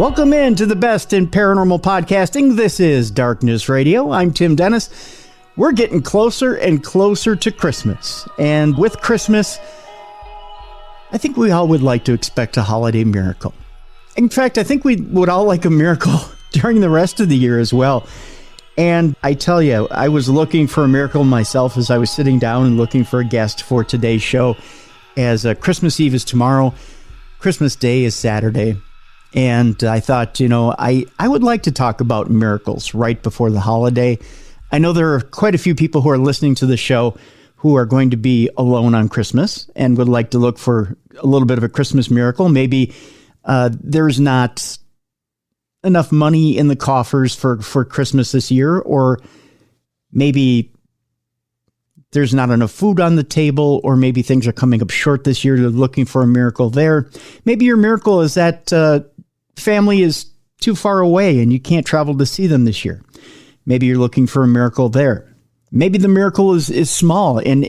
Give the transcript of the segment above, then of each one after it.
Welcome in to the best in paranormal podcasting. This is Darkness Radio. I'm Tim Dennis. We're getting closer and closer to Christmas. And with Christmas, I think we all would like to expect a holiday miracle. In fact, I think we would all like a miracle during the rest of the year as well. And I tell you, I was looking for a miracle myself as I was sitting down and looking for a guest for today's show. As Christmas Eve is tomorrow, Christmas Day is Saturday. And I thought, I would like to talk about miracles right before the holiday. I know there are quite a few people who are listening to the show who are going to be alone on Christmas and would like to look for a little bit of a Christmas miracle. Maybe there's not enough money in the coffers for Christmas this year, or maybe there's not enough food on the table, or maybe things are coming up short this year. They're looking for a miracle there. Maybe your miracle is that family is too far away and you can't travel to see them this year. Maybe you're looking for a miracle there. Maybe the miracle is small and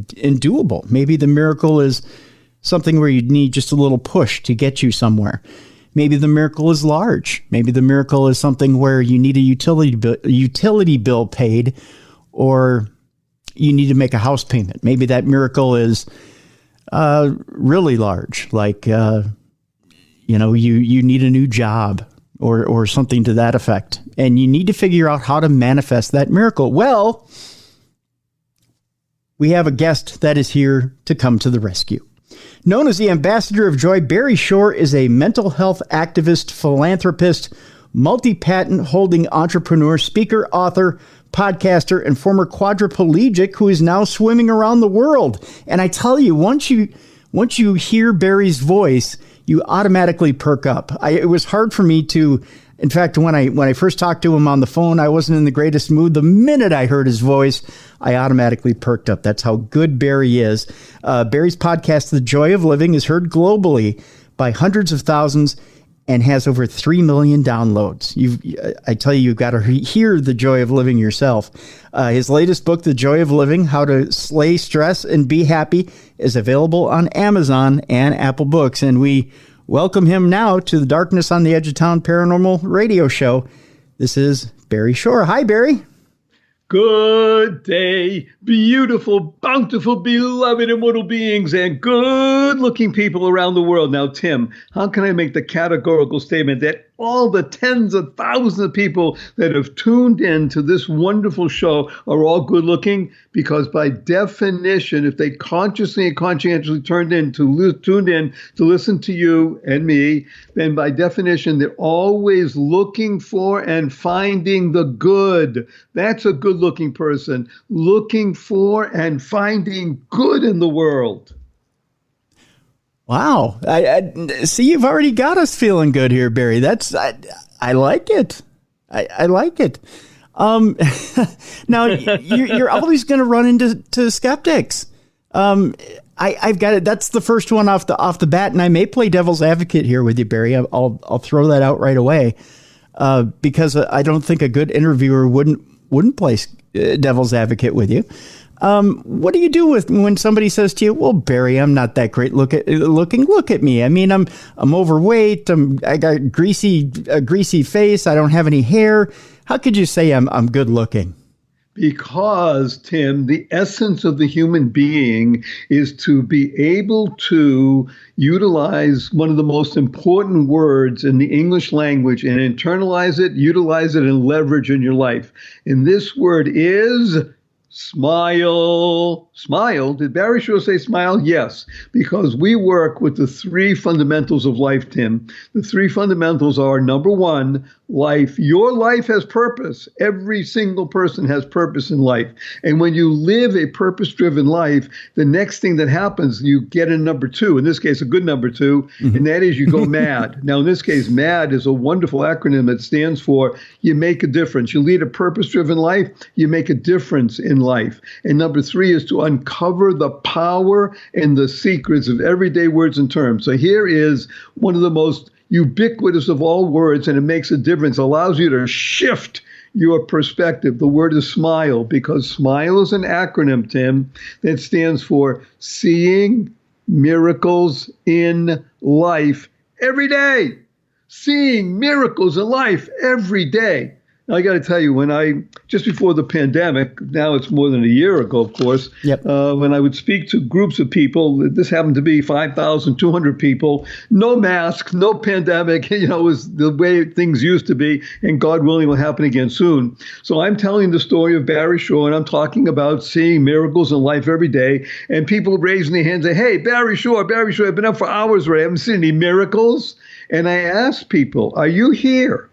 doable. Maybe the miracle is something where you need just a little push to get you somewhere. Maybe the miracle is large. Maybe the miracle is something where you need a utility bill paid, or you need to make a house payment. Maybe that miracle is really large, like you need a new job or something to that effect, and you need to figure out how to manifest that miracle. Well, we have a guest that is here to come to the rescue. Known as the Ambassador of Joy, Barry Shore is a mental health activist, philanthropist, multi-patent holding entrepreneur, speaker, author, podcaster, and former quadriplegic who is now swimming around the world. And I tell you, once you hear Barry's voice, you automatically perk up. It was hard for me to, in fact, when I first talked to him on the phone, I wasn't in the greatest mood. The minute I heard his voice, I automatically perked up. That's how good Barry is. Barry's podcast, The Joy of Living, is heard globally by hundreds of thousands and has over 3 million downloads. I tell you, you've got to hear The Joy of Living yourself. His latest book, The Joy of Living, How to Slay Stress and Be Happy, is available on Amazon and Apple Books. And we welcome him now to the Darkness on the Edge of Town Paranormal Radio Show. This is Barry Shore. Hi, Barry. Good day, beautiful, bountiful, beloved immortal beings, and good-looking people around the world. Now, Tim, how can I make the categorical statement that all the tens of thousands of people that have tuned in to this wonderful show are all good-looking? Because by definition, if they consciously and conscientiously tuned in to listen to you and me, then by definition, they're always looking for and finding the good. That's a good-looking person, looking for and finding good in the world. Wow. I see, you've already got us feeling good here, Barry. I like it. I like it. Now, you're always going to run into skeptics. I've got it. That's the first one off the bat, and I may play devil's advocate here with you, Barry. I'll throw that out right away, because I don't think a good interviewer wouldn't play devil's advocate with you. What do you do when somebody says to you, "Well, Barry, I'm not that great looking. Look at me. I mean, I'm overweight. I got a greasy face. I don't have any hair. How could you say I'm good looking?" Because, Tim, the essence of the human being is to be able to utilize one of the most important words in the English language and internalize it, utilize it, and leverage in your life. And this word is smile. Smile. Did Barry Shore say smile? Yes, because we work with the three fundamentals of life, Tim. The three fundamentals are, number one, life. Your life has purpose. Every single person has purpose in life. And when you live a purpose-driven life, the next thing that happens, you get in number two, in this case, a good number two, and that is you go mad. Now, in this case, MAD is a wonderful acronym that stands for you make a difference. You lead a purpose-driven life, you make a difference in life. And number three is to uncover the power and the secrets of everyday words and terms. So here is one of the most ubiquitous of all words, and it makes a difference, allows you to shift your perspective. The word is smile, because smile is an acronym, Tim, that stands for seeing miracles in life every day. seeing miracles in life every day. I got to tell you, just before the pandemic, now it's more than a year ago, of course, Yep. When I would speak to groups of people, this happened to be 5,200 people, no mask, no pandemic, it was the way things used to be, and God willing will happen again soon. So I'm telling the story of Barry Shore, and I'm talking about seeing miracles in life every day, and people raising their hands and say, hey, Barry Shore, I've been up for hours already, I haven't seen any miracles. And I ask people, are you here?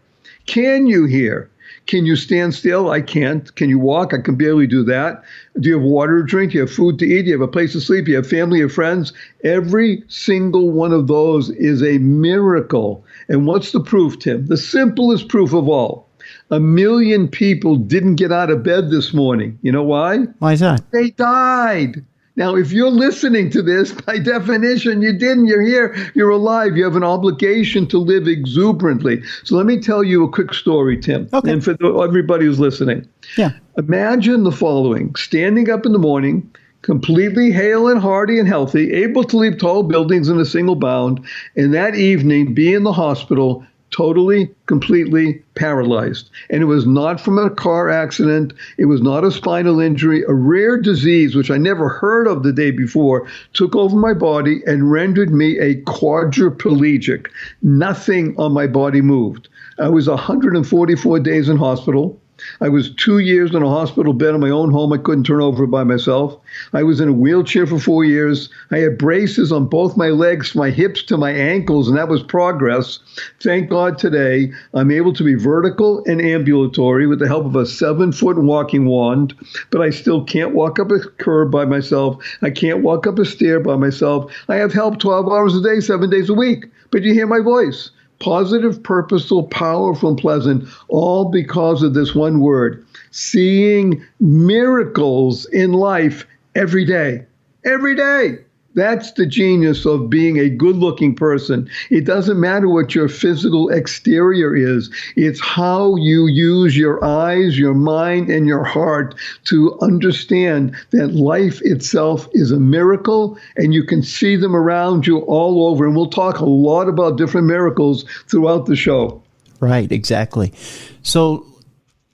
Can you hear? Can you stand still? I can't. Can you walk? I can barely do that. Do you have water to drink? Do you have food to eat? Do you have a place to sleep? Do you have family or friends? Every single one of those is a miracle. And what's the proof, Tim? The simplest proof of all. 1 million people didn't get out of bed this morning. You know why? Why is that? They died. Now, if you're listening to this, by definition, you didn't. You're here. You're alive. You have an obligation to live exuberantly. So let me tell you a quick story, Tim. Okay. And for everybody who's listening. Yeah. Imagine the following. Standing up in the morning, completely hale and hearty and healthy, able to leap tall buildings in a single bound, and that evening be in the hospital totally, completely paralyzed. And it was not from a car accident. It was not a spinal injury. A rare disease, which I never heard of the day before, took over my body and rendered me a quadriplegic. Nothing on my body moved. I was 144 days in hospital. I was 2 years in a hospital bed in my own home. I couldn't turn over by myself. I was in a wheelchair for 4 years. I had braces on both my legs, my hips to my ankles, and that was progress. Thank God today I'm able to be vertical and ambulatory with the help of a 7-foot walking wand, but I still can't walk up a curb by myself. I can't walk up a stair by myself. I have help 12 hours a day, 7 days a week, but you hear my voice. Positive, purposeful, powerful, and pleasant, all because of this one word, seeing miracles in life every day. Every day. That's the genius of being a good-looking person. It doesn't matter what your physical exterior is. It's how you use your eyes, your mind, and your heart to understand that life itself is a miracle, and you can see them around you all over. And we'll talk a lot about different miracles throughout the show. Right, exactly. So,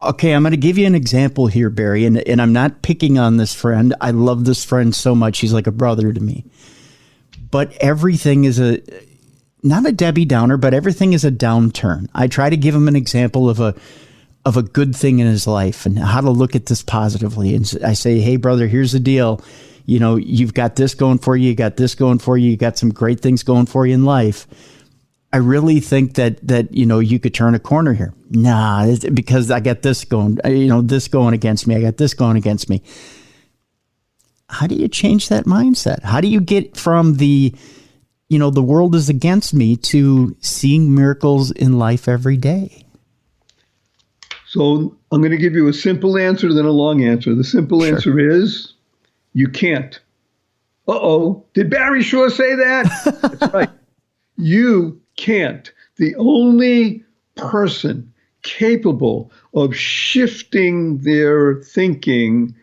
okay, I'm going to give you an example here, Barry, and I'm not picking on this friend. I love this friend so much. He's like a brother to me. But everything is not a Debbie Downer, but everything is a downturn. I try to give him an example of a good thing in his life and how to look at this positively. And I say, hey, brother, here's the deal. You've got this going for you. You got this going for you. You got some great things going for you in life. I really think that you could turn a corner here. Nah, because I got this going, this going against me. I got this going against me. How do you change that mindset? How do you get from the world is against me to seeing miracles in life every day? So I'm going to give you a simple answer, then a long answer. The simple answer is you can't. Uh-oh. Did Barry Shore say that? That's right. You can't. The only person capable of shifting their thinking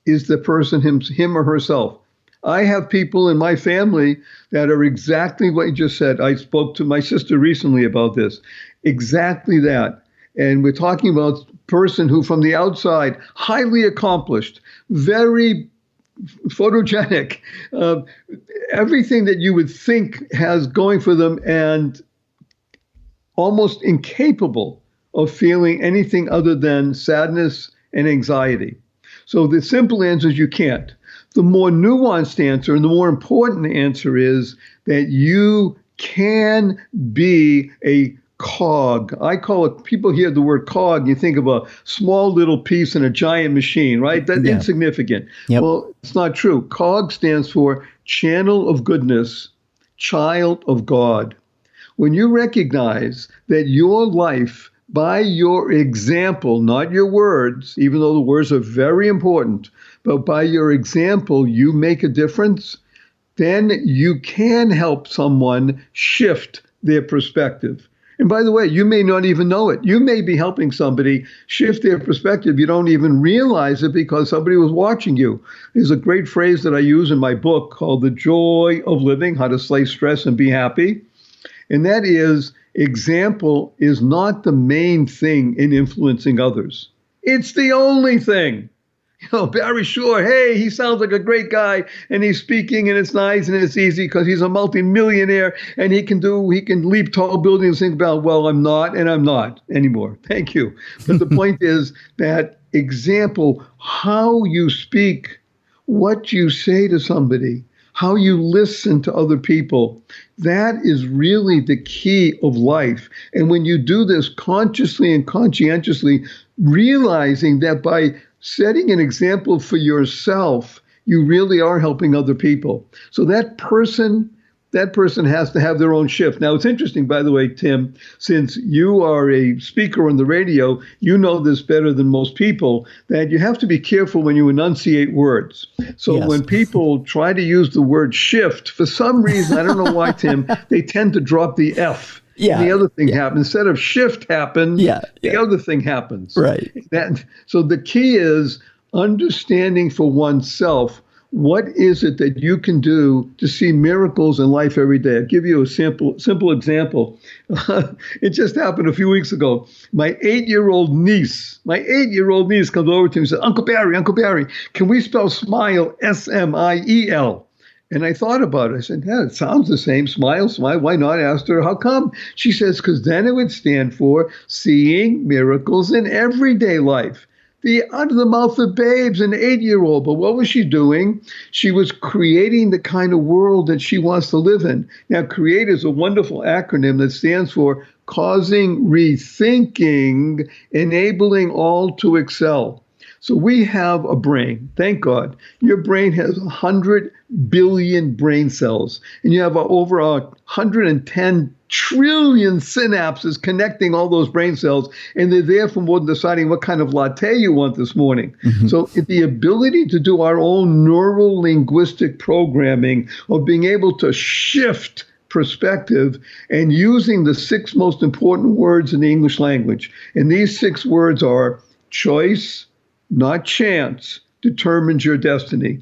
is the person, him or herself. I have people in my family that are exactly what you just said. I spoke to my sister recently about this. Exactly that. And we're talking about a person who from the outside, highly accomplished, very photogenic, everything that you would think has going for them, and almost incapable of feeling anything other than sadness and anxiety. So the simple answer is you can't. The more nuanced answer and the more important answer is that you can be a cog. I call it, people hear the word cog, you think of a small little piece in a giant machine, right? That's insignificant. Yep. Well, it's not true. Cog stands for channel of goodness, child of God. When you recognize that your life, by your example, not your words, even though the words are very important, but by your example, you make a difference, then you can help someone shift their perspective. And by the way, you may not even know it. You may be helping somebody shift their perspective. You don't even realize it because somebody was watching you. There's a great phrase that I use in my book called The Joy of Living, How to Slay Stress and Be Happy. And that is, example is not the main thing in influencing others. It's the only thing. Barry Shore, hey, he sounds like a great guy, and he's speaking, and it's nice, and it's easy because he's a multimillionaire, and he can leap tall buildings and think about, well, I'm not, and I'm not anymore. Thank you. But the point is that example, how you speak, what you say to somebody, how you listen to other people, that is really the key of life. And when you do this consciously and conscientiously, realizing that by setting an example for yourself, you really are helping other people. So that person has to have their own shift. Now, it's interesting, by the way, Tim, since you are a speaker on the radio, you know this better than most people, that you have to be careful when you enunciate words. So Yes. when people try to use the word shift, for some reason, I don't know why, Tim, they tend to drop the F. Yeah. And the other thing happens. Instead of shift happens, Yeah. the other thing happens. Right. So the key is understanding for oneself, what is it that you can do to see miracles in life every day? I'll give you a simple example. It just happened a few weeks ago. My 8-year-old niece comes over to me and says, Uncle Barry, can we spell smile S-M-I-E-L? And I thought about it. I said, yeah, it sounds the same. Smile. Why not? I asked her, how come? She says, because then it would stand for seeing miracles in everyday life. Out of the mouth of babes, an 8-year-old. But what was she doing? She was creating the kind of world that she wants to live in. Now, CREATE is a wonderful acronym that stands for causing rethinking, enabling all to excel. So we have a brain. Thank God. Your brain has 100 billion brain cells, and you have over 110 trillion synapses connecting all those brain cells, and they're there for more than deciding what kind of latte you want this morning. Mm-hmm. So the ability to do our own neural linguistic programming of being able to shift perspective and using the 6 most important words in the English language. And these 6 words are choice, not chance, determines your destiny.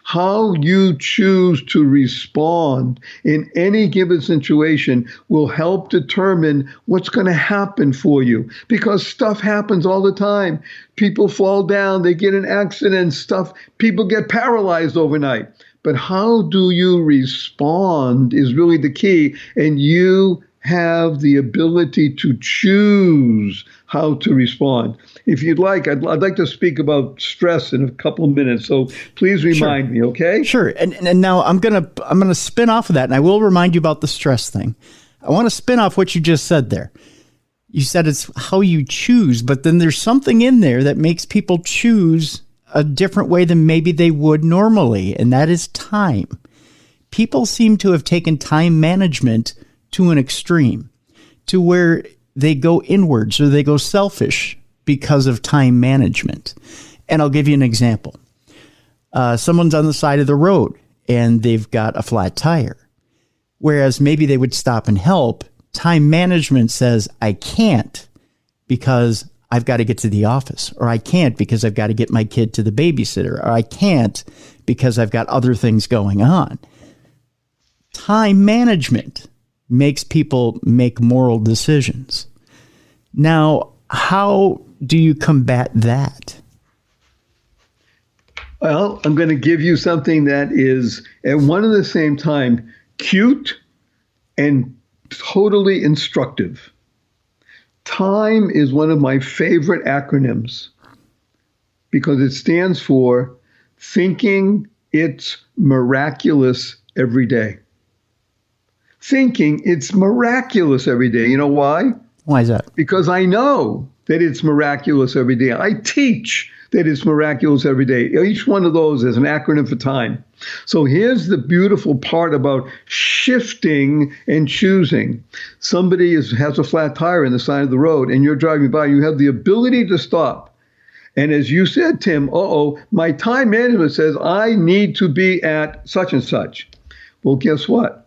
How you choose to respond in any given situation will help determine what's going to happen for you, because stuff happens all the time. People fall down, they get in accidents, people get paralyzed overnight. But how do you respond is really the key, and you have the ability to choose how to respond. If you'd like, I'd like to speak about stress in a couple of minutes. So please remind me, okay? Sure. And now I'm gonna spin off of that, and I will remind you about the stress thing. I want to spin off what you just said there. You said it's how you choose, but then there's something in there that makes people choose a different way than maybe they would normally, and that is time. People seem to have taken time management to an extreme, to where they go inwards or they go selfish because of time management. And I'll give you an example. Someone's on the side of the road and they've got a flat tire. Whereas maybe they would stop and help. Time management says, I can't because I've got to get to the office, or I can't because I've got to get my kid to the babysitter, or I can't because I've got other things going on. Time management makes people make moral decisions. Now, how do you combat that? Well, I'm going to give you something that is at one and the same time cute and totally instructive. TIME is one of my favorite acronyms because it stands for thinking it's miraculous every day. Thinking it's miraculous every day. You know why? Why is that? Because I know that it's miraculous every day. I teach that it's miraculous every day. Each one of those is an acronym for time. So here's the beautiful part about shifting and choosing. Somebody has a flat tire on the side of the road and you're driving by. You have the ability to stop. And as you said, Tim, my time management says I need to be at such and such. Well, guess what?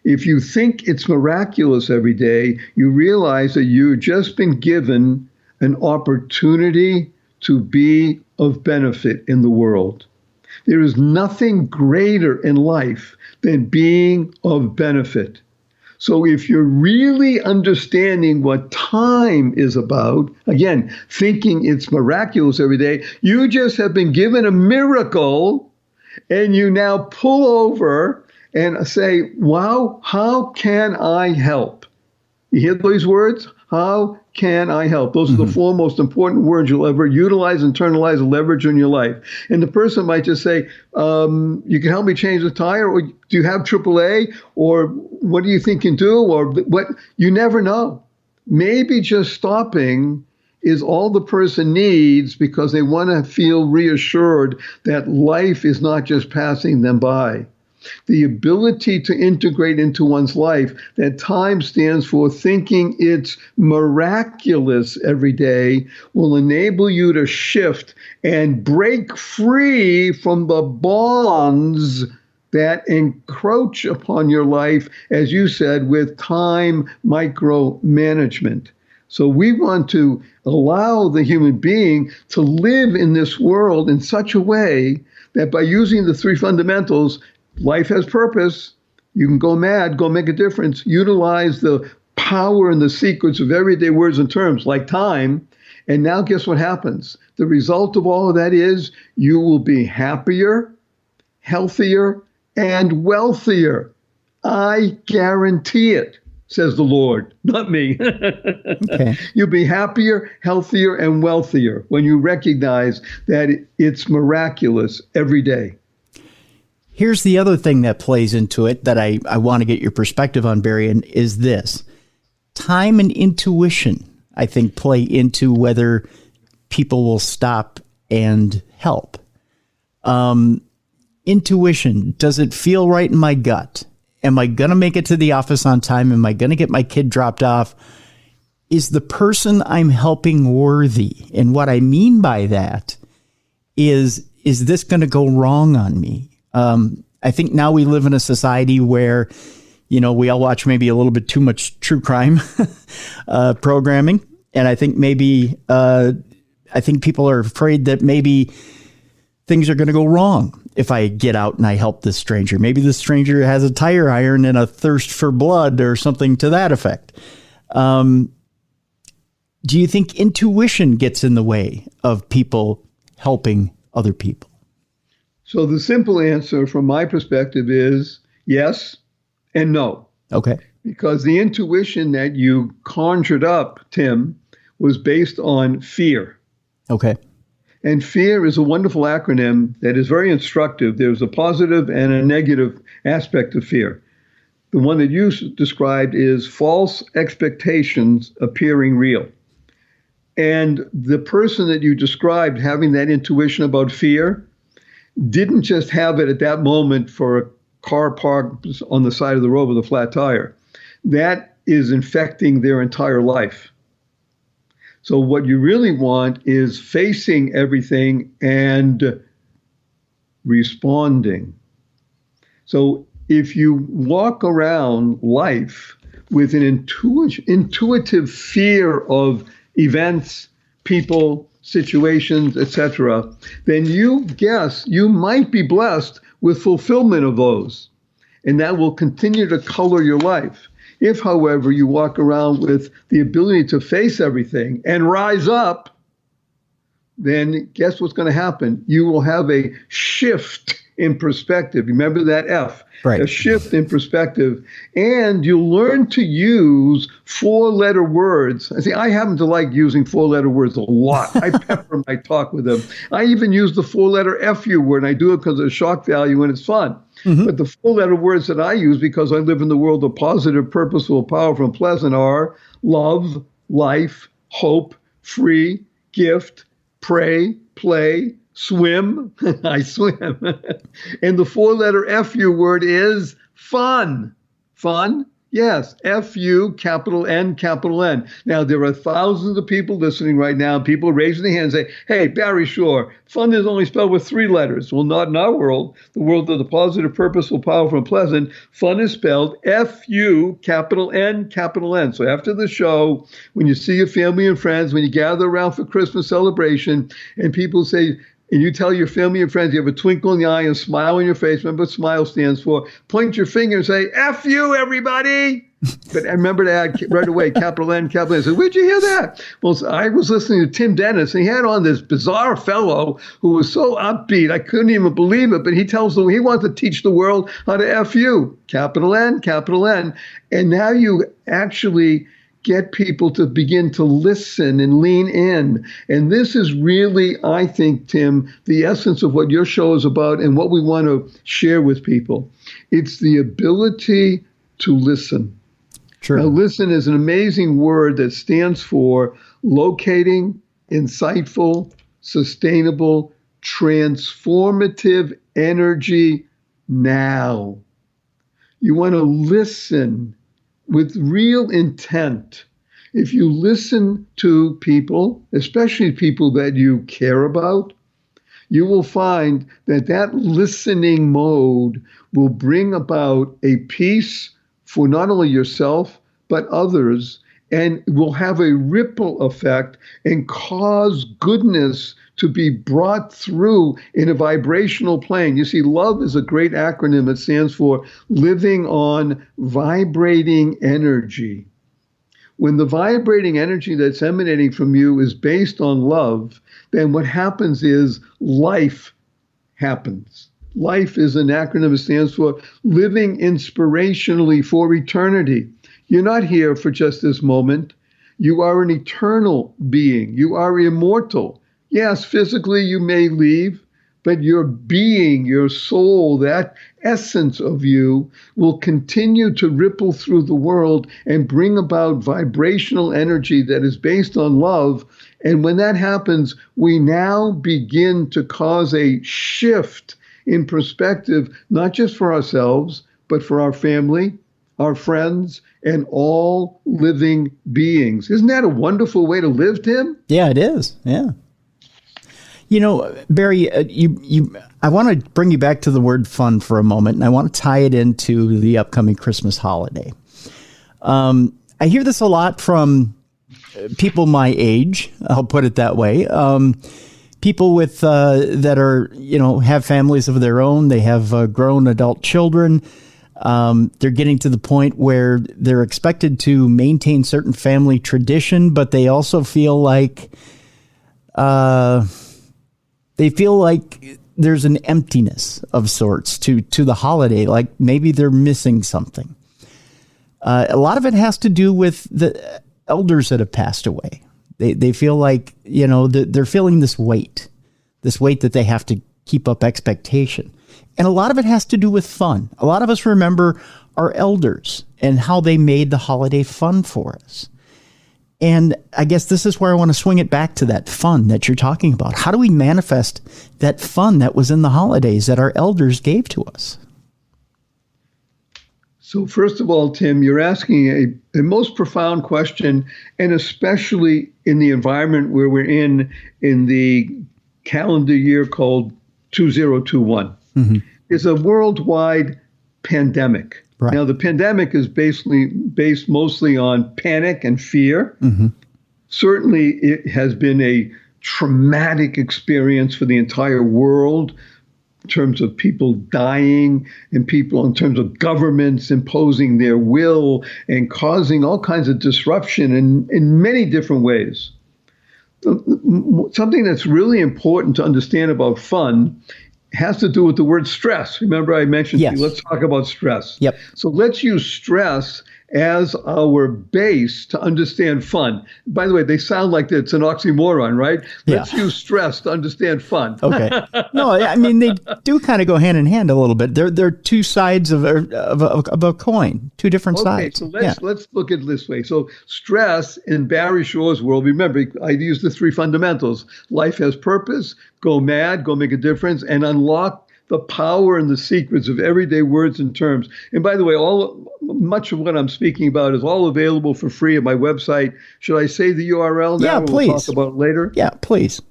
If you think it's miraculous every day, you realize that you've just been given an opportunity to be of benefit in the world. There is nothing greater in life than being of benefit. So if you're really understanding what time is about, again, thinking it's miraculous every day, you just have been given a miracle, and you now pull over and say, wow, how can I help? You hear those words? How can I help? Those are the four most important words you'll ever utilize, internalize, and leverage in your life. And the person might just say, you can help me change the tire, or do you have AAA, or what do you think you can do, or what? You never know. Maybe just stopping is all the person needs because they want to feel reassured that life is not just passing them by. The ability to integrate into one's life that time stands for thinking it's miraculous every day will enable you to shift and break free from the bonds that encroach upon your life, as you said, with time micromanagement. So we want to allow the human being to live in this world in such a way that by using the three fundamentals, life has purpose. You can go mad, go make a difference. Utilize the power and the secrets of everyday words and terms like time. And now guess what happens? The result of all of that is you will be happier, healthier, and wealthier. I guarantee it, says the Lord, not me. Okay. You'll be happier, healthier, and wealthier when you recognize that it's miraculous every day. Here's the other thing that plays into it that I want to get your perspective on, Barry, and is this. Time and intuition, I think, play into whether people will stop and help. Intuition, does it feel right in my gut? Am I going to make it to the office on time? Am I going to get my kid dropped off? Is the person I'm helping worthy? And what I mean by that is this going to go wrong on me? I think now we live in a society where, we all watch maybe a little bit too much true crime programming. And I think people are afraid that maybe things are going to go wrong if I get out and I help this stranger. Maybe the stranger has a tire iron and a thirst for blood or something to that effect. Do you think intuition gets in the way of people helping other people? So the simple answer from my perspective is yes and no. Okay. Because the intuition that you conjured up, Tim, was based on fear. Okay. And fear is a wonderful acronym that is very instructive. There's a positive and a negative aspect of fear. The one that you described is false expectations appearing real. And the person that you described having that intuition about fear didn't just have it at that moment for a car parked on the side of the road with a flat tire. That is infecting their entire life. So what you really want is facing everything and responding. So if you walk around life with an intuitive fear of events, people, situations, etc., then you might be blessed with fulfillment of those. And that will continue to color your life. If, however, you walk around with the ability to face everything and rise up, then guess what's going to happen? You will have a shift in perspective. Remember that F, right. A shift in perspective. And you'll learn to use four-letter words. I happen to like using four-letter words a lot. I pepper my talk with them. I even use the four-letter FU word, and I do it because of shock value and it's fun. Mm-hmm. But the four-letter words that I use, because I live in the world of positive, purposeful, powerful, and pleasant, are love, life, hope, free, gift, pray, play, swim. I swim. And the four-letter FU word is fun. Fun? Yes. FU, capital N, capital N. Now, there are thousands of people listening right now, people raising their hands and say, hey, Barry Shore, fun is only spelled with three letters. Well, not in our world. The world of the positive, purposeful, powerful, and pleasant. Fun is spelled FU, capital N, capital N. So after the show, when you see your family and friends, when you gather around for Christmas celebration, and people say, and you tell your family and friends, you have a twinkle in the eye and a smile on your face. Remember what SMILE stands for. Point your finger and say, F you, everybody. But I remember to add right away, capital N, capital N. I said, where'd you hear that? Well, I was listening to Tim Dennis, and he had on this bizarre fellow who was so upbeat. I couldn't even believe it. But he tells them he wants to teach the world how to F you, capital N, capital N. And now you actually get people to begin to listen and lean in. And this is really, I think, Tim, the essence of what your show is about and what we want to share with people. It's the ability to listen. Sure. Now, listen is an amazing word that stands for locating, insightful, sustainable, transformative energy now. You want to listen with real intent. If you listen to people, especially people that you care about, you will find that that listening mode will bring about a peace for not only yourself, but others, and will have a ripple effect and cause goodness to be brought through in a vibrational plane. You see, love is a great acronym. It stands for living on vibrating energy. When the vibrating energy that's emanating from you is based on love, then what happens is life happens. Life is an acronym. It stands for living inspirationally for eternity. You're not here for just this moment. You are an eternal being. You are immortal. Yes, physically you may leave, but your being, your soul, that essence of you will continue to ripple through the world and bring about vibrational energy that is based on love. And when that happens, we now begin to cause a shift in perspective, not just for ourselves, but for our family, our friends, and all living beings. Isn't that a wonderful way to live, Tim? Yeah, it is. Yeah. You know, Barry, I want to bring you back to the word fun for a moment, and I want to tie it into the upcoming Christmas holiday. I hear this a lot from people my age, I'll put it that way. People with that are, have families of their own. They have grown adult children. They're getting to the point where they're expected to maintain certain family tradition, but they also feel like there's an emptiness of sorts to the holiday, like maybe they're missing something. A lot of it has to do with the elders that have passed away. They feel like, they're feeling this weight that they have to keep up expectation. And a lot of it has to do with fun. A lot of us remember our elders and how they made the holiday fun for us. And I guess this is where I want to swing it back to that fun that you're talking about. How do we manifest that fun that was in the holidays that our elders gave to us? So first of all, Tim, you're asking a most profound question, and especially in the environment where we're in the calendar year called 2021. Mm-hmm. It's a worldwide pandemic. Right. Now, the pandemic is basically based mostly on panic and fear. Mm-hmm. Certainly, it has been a traumatic experience for the entire world in terms of people dying and people in terms of governments imposing their will and causing all kinds of disruption in many different ways. Something that's really important to understand about fun has to do with the word stress. Remember I mentioned, yes. Let's talk about stress. Yep. So let's use stress as our base to understand fun. By the way, they sound like it's an oxymoron, right? Let's use stress to understand fun. Okay. No, I mean, they do kind of go hand in hand a little bit. They're two sides of a coin, two different sides. Okay, so let's look at it this way. So stress in Barry Shaw's world, remember, I use the three fundamentals. Life has purpose, go mad, go make a difference, and unlock the power and the secrets of everyday words and terms. And by the way, much of what I'm speaking about is all available for free at my website. Should I say the URL now? Yeah, please. We'll talk about it later. Yeah, please.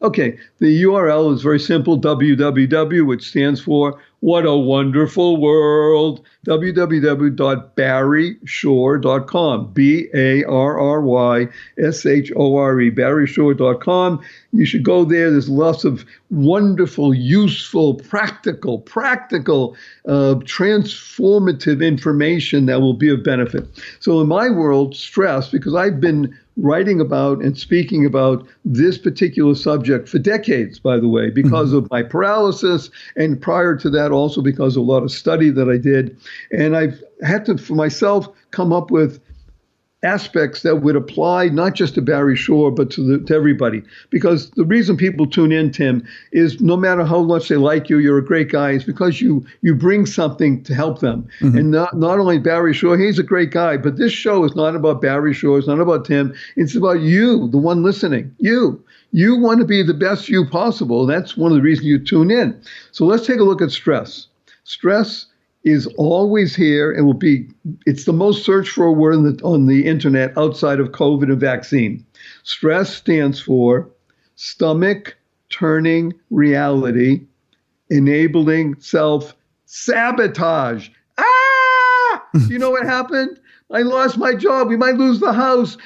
Okay, the URL is very simple, www, which stands for What a Wonderful World, www.barryshore.com, BARRYSHORE, barryshore.com. You should go there. There's lots of wonderful, useful, practical, transformative information that will be of benefit. So in my world, stress, because I've been writing about and speaking about this particular subject for decades, by the way, because of my paralysis, and prior to that also because of a lot of study that I did. And I've had to, for myself, come up with aspects that would apply not just to Barry Shore, but to everybody. Because the reason people tune in, Tim, is no matter how much they like you, you're a great guy, is because you bring something to help them. And not only Barry Shore, he's a great guy, but this show is not about Barry Shore, it's not about Tim, it's about you, the one listening. You want to be the best you possible. That's one of the reasons you tune in. So let's take a look at stress. Stress is always here and will be, it's the most searched for word on the internet outside of COVID and vaccine. Stress stands for stomach turning reality, enabling self-sabotage. You know what happened? I lost my job. We might lose the house.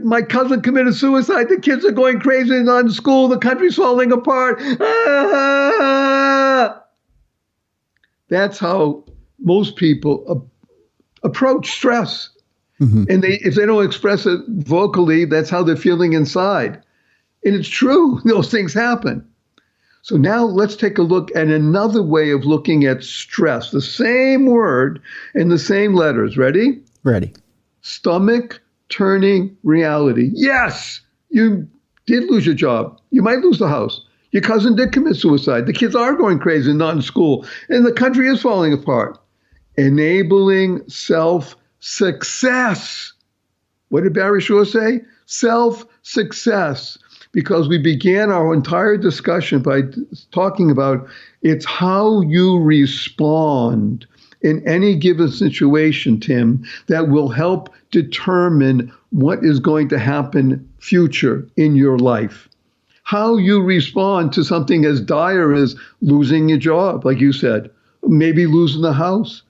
My cousin committed suicide. The kids are going crazy in school. The country's falling apart. That's how most people approach stress. And if they don't express it vocally, that's how they're feeling inside. And it's true. Those things happen. So now let's take a look at another way of looking at stress. The same word and the same letters. Ready? Ready. Stomach turning reality. Yes, you did lose your job. You might lose the house. Your cousin did commit suicide. The kids are going crazy and not in school. And the country is falling apart. Enabling self-success. What did Barry Shore say? Self-success. Because we began our entire discussion by talking about it's how you respond in any given situation, Tim, that will help determine what is going to happen future in your life. How you respond to something as dire as losing your job, like you said, maybe losing the house,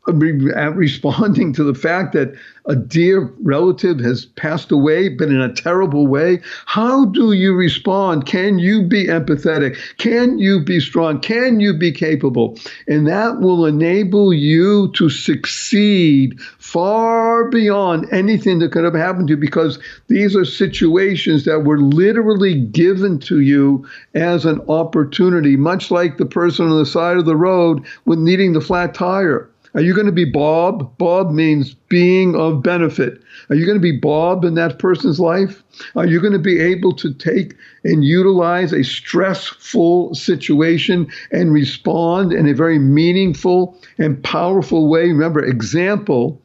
responding to the fact that a dear relative has passed away, but in a terrible way. How do you respond? Can you be empathetic? Can you be strong? Can you be capable? And that will enable you to succeed far beyond anything that could have happened to you, because these are situations that were literally given to you as an opportunity, much like the person on the side of the road with needing the flat tire. Are you going to be Bob? Bob means being of benefit. Are you going to be Bob in that person's life? Are you going to be able to take and utilize a stressful situation and respond in a very meaningful and powerful way? Remember, example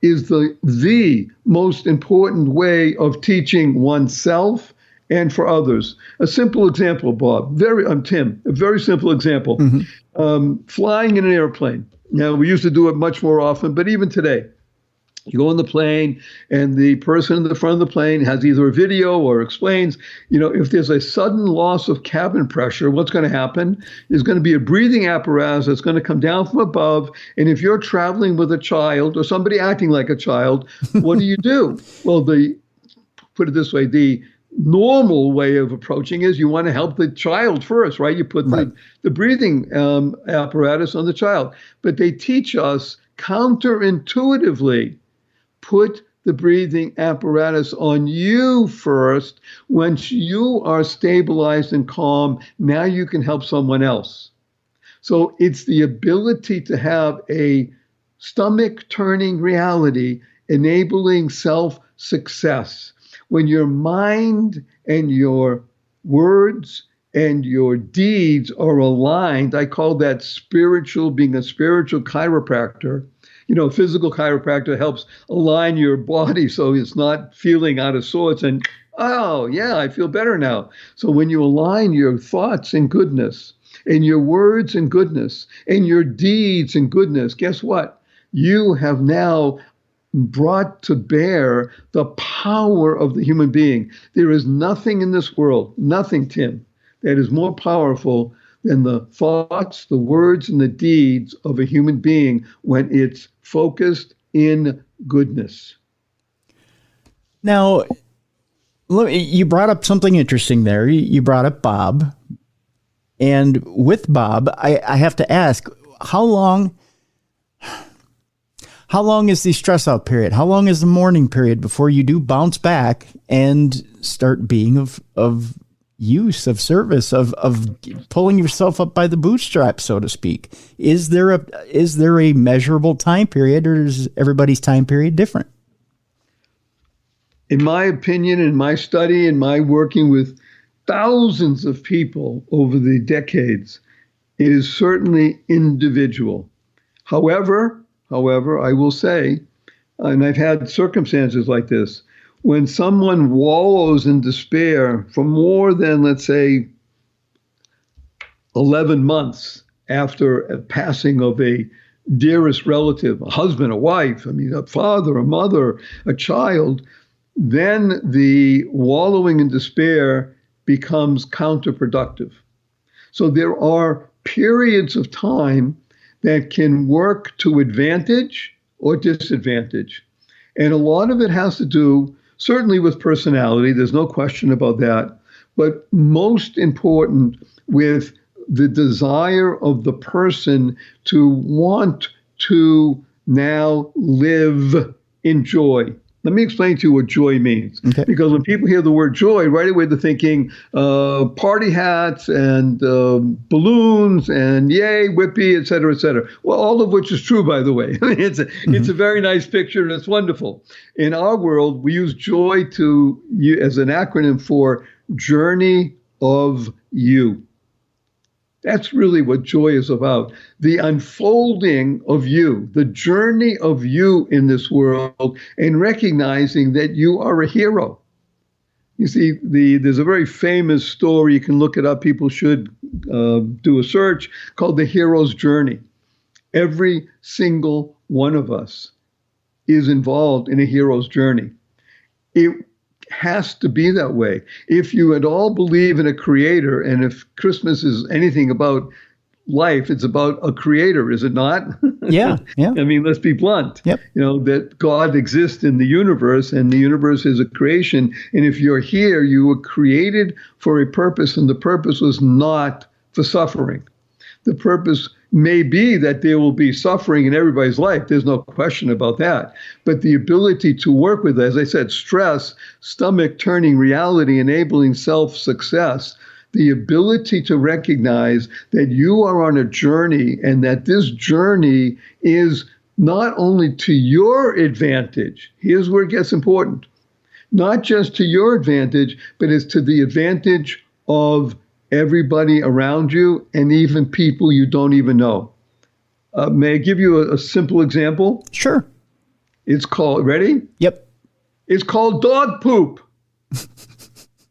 is the most important way of teaching oneself and for others. A simple example, Bob. Tim, a very simple example. Flying in an airplane. Now, we used to do it much more often, but even today, you go on the plane and the person in the front of the plane has either a video or explains, if there's a sudden loss of cabin pressure, what's going to happen? There's going to be a breathing apparatus that's going to come down from above. And if you're traveling with a child or somebody acting like a child, what do you do? Well, put it this way, the normal way of approaching is you want to help the child first, right? You put the breathing apparatus on the child. But they teach us counterintuitively, put the breathing apparatus on you first. Once you are stabilized and calm, now you can help someone else. So it's the ability to have a stomach-turning reality, enabling self-success. When your mind and your words and your deeds are aligned, I call that being a spiritual chiropractor. Physical chiropractor helps align your body so it's not feeling out of sorts and, oh, yeah, I feel better now. So when you align your thoughts in goodness and your words in goodness and your deeds in goodness, guess what? You have now brought to bear the power of the human being. There is nothing in this world, nothing, Tim, that is more powerful than the thoughts, the words, and the deeds of a human being when it's focused in goodness. Now, you brought up something interesting there. You brought up Bob. And with Bob, I have to ask, how long is the stress out period? How long is the mourning period before you do bounce back and start being of use, of service, of pulling yourself up by the bootstraps, so to speak? Is there a measurable time period, or is everybody's time period different? In my opinion, in my study, in my working with thousands of people over the decades, it is certainly individual. However, I will say, and I've had circumstances like this, when someone wallows in despair for more than, let's say, 11 months after a passing of a dearest relative, a husband, a wife, a father, a mother, a child, then the wallowing in despair becomes counterproductive. So there are periods of time that can work to advantage or disadvantage. And a lot of it has to do certainly with personality, there's no question about that, but most important with the desire of the person to want to now live in joy. Let me explain to you what joy means. Okay. Because when people hear the word joy, right away they're thinking party hats and balloons and yay, whippy, et cetera, et cetera. Well, all of which is true, by the way. It's a very nice picture and it's wonderful. In our world, we use joy as an acronym for Journey of You. That's really what joy is about. The unfolding of you, the journey of you in this world, and recognizing that you are a hero. You see, there's a very famous story. You can look it up. People should do a search called The Hero's Journey. Every single one of us is involved in a hero's journey. It has to be that way. If you at all believe in a creator, and if Christmas is anything about life, it's about a creator, is it not? Yeah. Let's be blunt. Yep. That God exists in the universe, and the universe is a creation. And if you're here, you were created for a purpose, and the purpose was not for suffering. The purpose may be that there will be suffering in everybody's life. There's no question about that. But the ability to work with, as I said, stress, stomach turning reality, enabling self-success, the ability to recognize that you are on a journey and that this journey is not only to your advantage. Here's where it gets important. Not just to your advantage, but it's to the advantage of everybody around you, and even people you don't even know. May I give you a simple example? Sure. It's called, ready? Yep. It's called dog poop.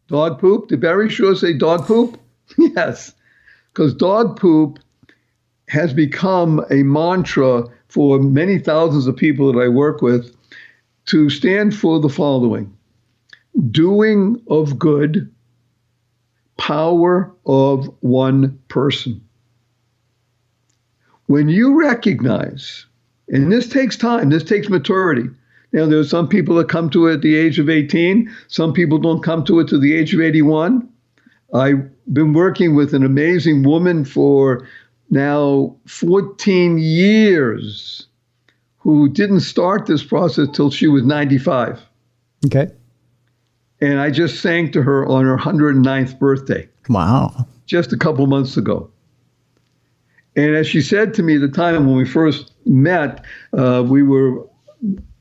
Dog poop? Did Barry Shaw say dog poop? Yes. Because dog poop has become a mantra for many thousands of people that I work with to stand for the following: doing of good, power of one person. When you recognize, and this takes time, this takes maturity. Now, there are some people that come to it at the age of 18. Some people don't come to it to the age of 81. I've been working with an amazing woman for now 14 years who didn't start this process till she was 95. Okay. And I just sang to her on her 109th birthday. Wow. Just a couple months ago. And as she said to me at the time when we first met, we were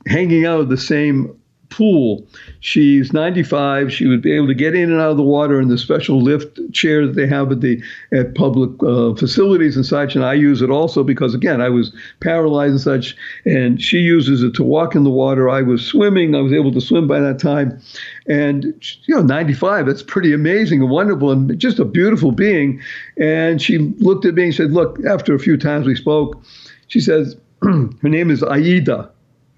hanging out at the same pool. She's 95. She would be able to get in and out of the water in the special lift chair that they have at public facilities and such. And I use it also because, again, I was paralyzed and such. And she uses it to walk in the water. I was swimming. I was able to swim by that time. And, 95, that's pretty amazing and wonderful and just a beautiful being. And she looked at me and said, look, after a few times we spoke, she says, her name is Aida.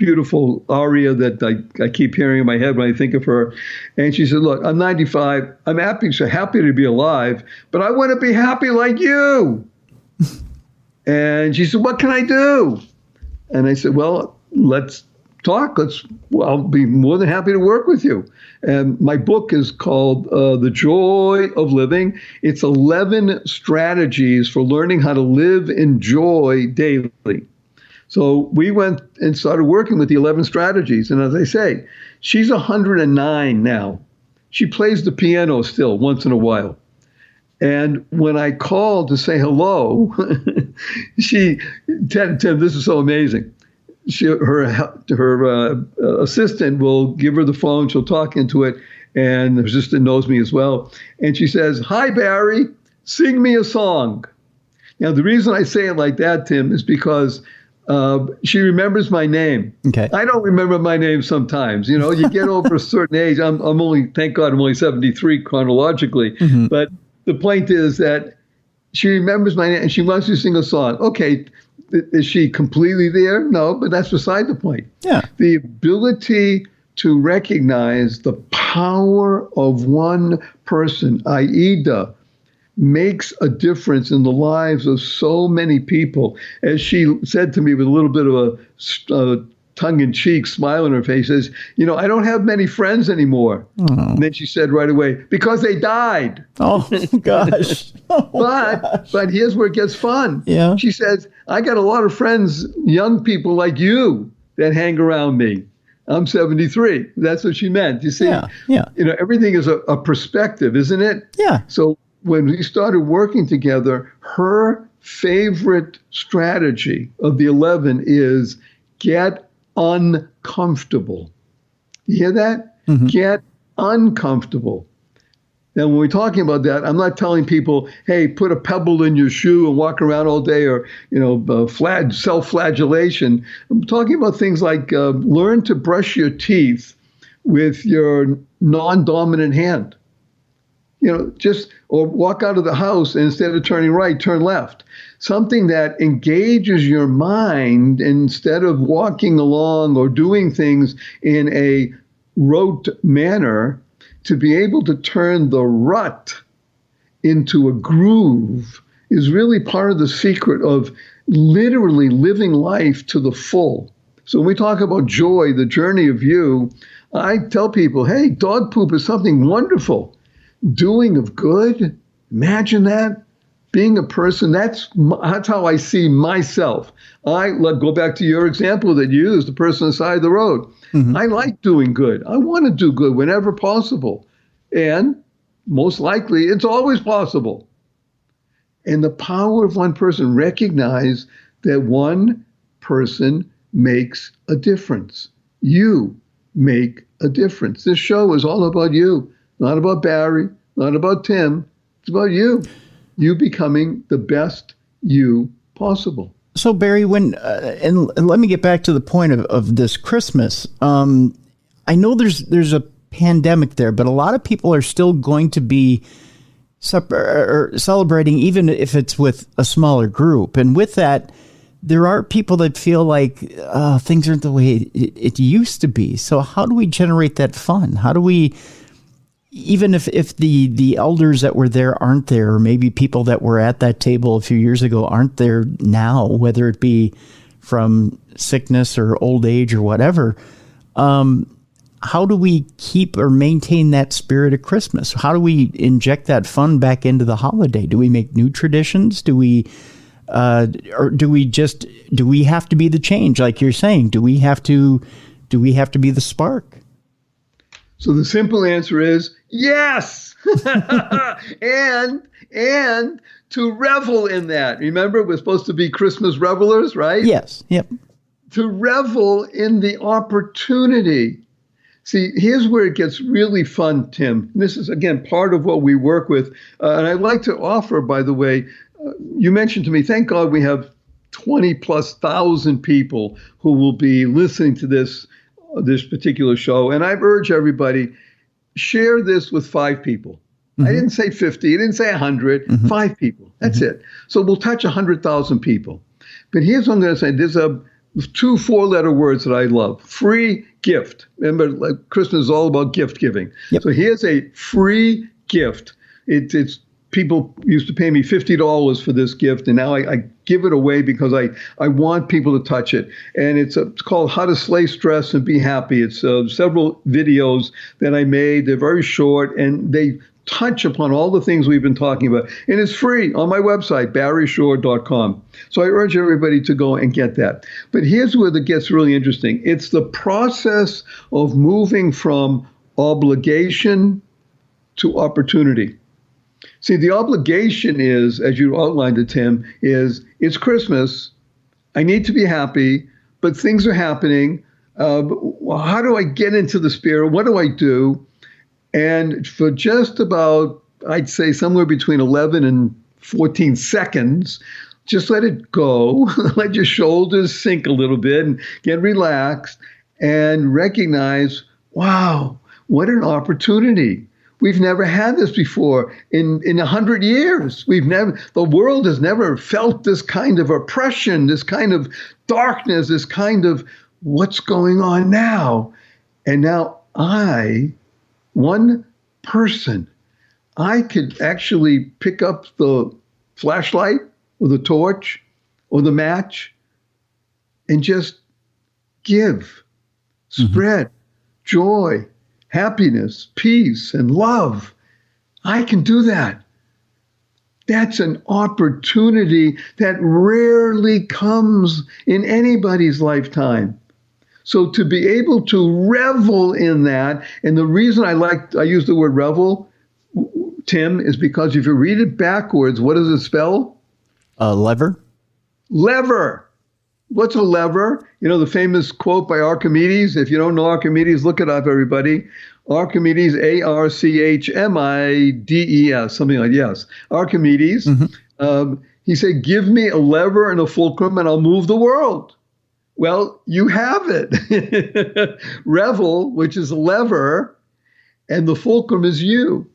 beautiful aria that I keep hearing in my head when I think of her. And she said, look, I'm 95. I'm happy to be alive, but I want to be happy like you. And she said, what can I do? And I said, well, let's talk. I'll be more than happy to work with you. And my book is called The Joy of Living. It's 11 strategies for learning how to live in joy daily. So we went and started working with the 11 strategies. And as I say, she's 109 now. She plays the piano still once in a while. And when I called to say hello, Tim, this is so amazing. Her assistant will give her the phone. She'll talk into it, and her assistant knows me as well. And she says, "Hi, Barry, sing me a song." Now, the reason I say it like that, Tim, is because she remembers my name. Okay. I don't remember my name sometimes. You know, you get over a certain age. I'm only, thank God, I'm only 73 chronologically. Mm-hmm. But the point is that she remembers my name and she wants to sing a song. Okay. Is she completely there? No, but that's beside the point. Yeah. The ability to recognize the power of one person, Aida, makes a difference in the lives of so many people. As she said to me with a little bit of a tongue-in-cheek smile on her face, says, you know, I don't have many friends anymore. Oh. And then she said right away, because they died. Oh, gosh. But here's where it gets fun. Yeah. She says, I got a lot of friends, young people like you, that hang around me. I'm 73. That's what she meant. You see, yeah. You know, everything is a perspective, isn't it? Yeah. So when we started working together, her favorite strategy of the 11 is get uncomfortable. You hear that? Mm-hmm. Get uncomfortable. Now, when we're talking about that, I'm not telling people, hey, put a pebble in your shoe and walk around all day, or, you know, self-flagellation. I'm talking about things like learn to brush your teeth with your non-dominant hand. You know, or walk out of the house and instead of turning right, turn left. Something that engages your mind instead of walking along or doing things in a rote manner, to be able to turn the rut into a groove is really part of the secret of literally living life to the full. So when we talk about joy, the journey of you, I tell people, hey, dog poop is something wonderful. Doing of good, imagine that. Being a person, that's how I see myself. Go back to your example that you used, the person on the side of the road. Mm-hmm. I like doing good. I want to do good whenever possible. And most likely, it's always possible. And the power of one person, recognize that one person makes a difference. You make a difference. This show is all about you. Not about Barry, not about Tim. It's about you. You becoming the best you possible. So, Barry, when and let me get back to the point of this Christmas. I know there's a pandemic there, but a lot of people are still going to be celebrating, even if it's with a smaller group. And with that, there are people that feel like things aren't the way it used to be. So how do we generate that fun? How do we, even if the elders that were there aren't there, or maybe people that were at that table a few years ago aren't there now, whether it be from sickness or old age or whatever, how do we keep or maintain that spirit of Christmas? How do we inject that fun back into the holiday? Do we make new traditions? Do we do we have to be the change, like you're saying? Do we have to be the spark? So the simple answer is yes. and to revel in that. Remember, we're supposed to be Christmas revelers, right? Yes. Yep. To revel in the opportunity. See, here's where it gets really fun, Tim. This is, again, part of what we work with. And I'd like to offer, by the way, you mentioned to me, thank God we have 20,000+ people who will be listening to this particular show. And I urge everybody, share this with 5 people. Mm-hmm. I didn't say 50. I didn't say 100. Mm-hmm. 5 people. That's mm-hmm. it. So we'll touch 100,000 people. But here's what I'm going to say. There's a two 4-letter words that I love. Free gift. Remember, like, Christmas is all about gift giving. Yep. So here's a free gift. It's people used to pay me $50 for this gift, and now I give it away because I want people to touch it. And it's called How to Slay Stress and Be Happy. It's several videos that I made. They're very short, and they touch upon all the things we've been talking about. And it's free on my website, barryshore.com. So I urge everybody to go and get that. But here's where it gets really interesting. It's the process of moving from obligation to opportunity. See, the obligation is, as you outlined it, Tim, is it's Christmas. I need to be happy, but things are happening. How do I get into the spirit? What do I do? And for just about, I'd say somewhere between 11 and 14 seconds, just let it go. Let your shoulders sink a little bit and get relaxed and recognize, wow, what an opportunity. We've never had this before in 100 years. The world has never felt this kind of oppression, this kind of darkness, this kind of what's going on now. And now one person, I could actually pick up the flashlight or the torch or the match and just give, spread joy, happiness, peace, and love. I can do that. That's an opportunity that rarely comes in anybody's lifetime. So to be able to revel in that, and the reason I use the word revel, Tim, is because if you read it backwards, what does it spell? Lever. Lever. What's a lever? You know, the famous quote by Archimedes. If you don't know Archimedes, look it up, everybody. Archimedes, Archmides, something like, yes. Archimedes. He said, give me a lever and a fulcrum and I'll move the world. Well, you have it. Revel, which is a lever, and the fulcrum is you.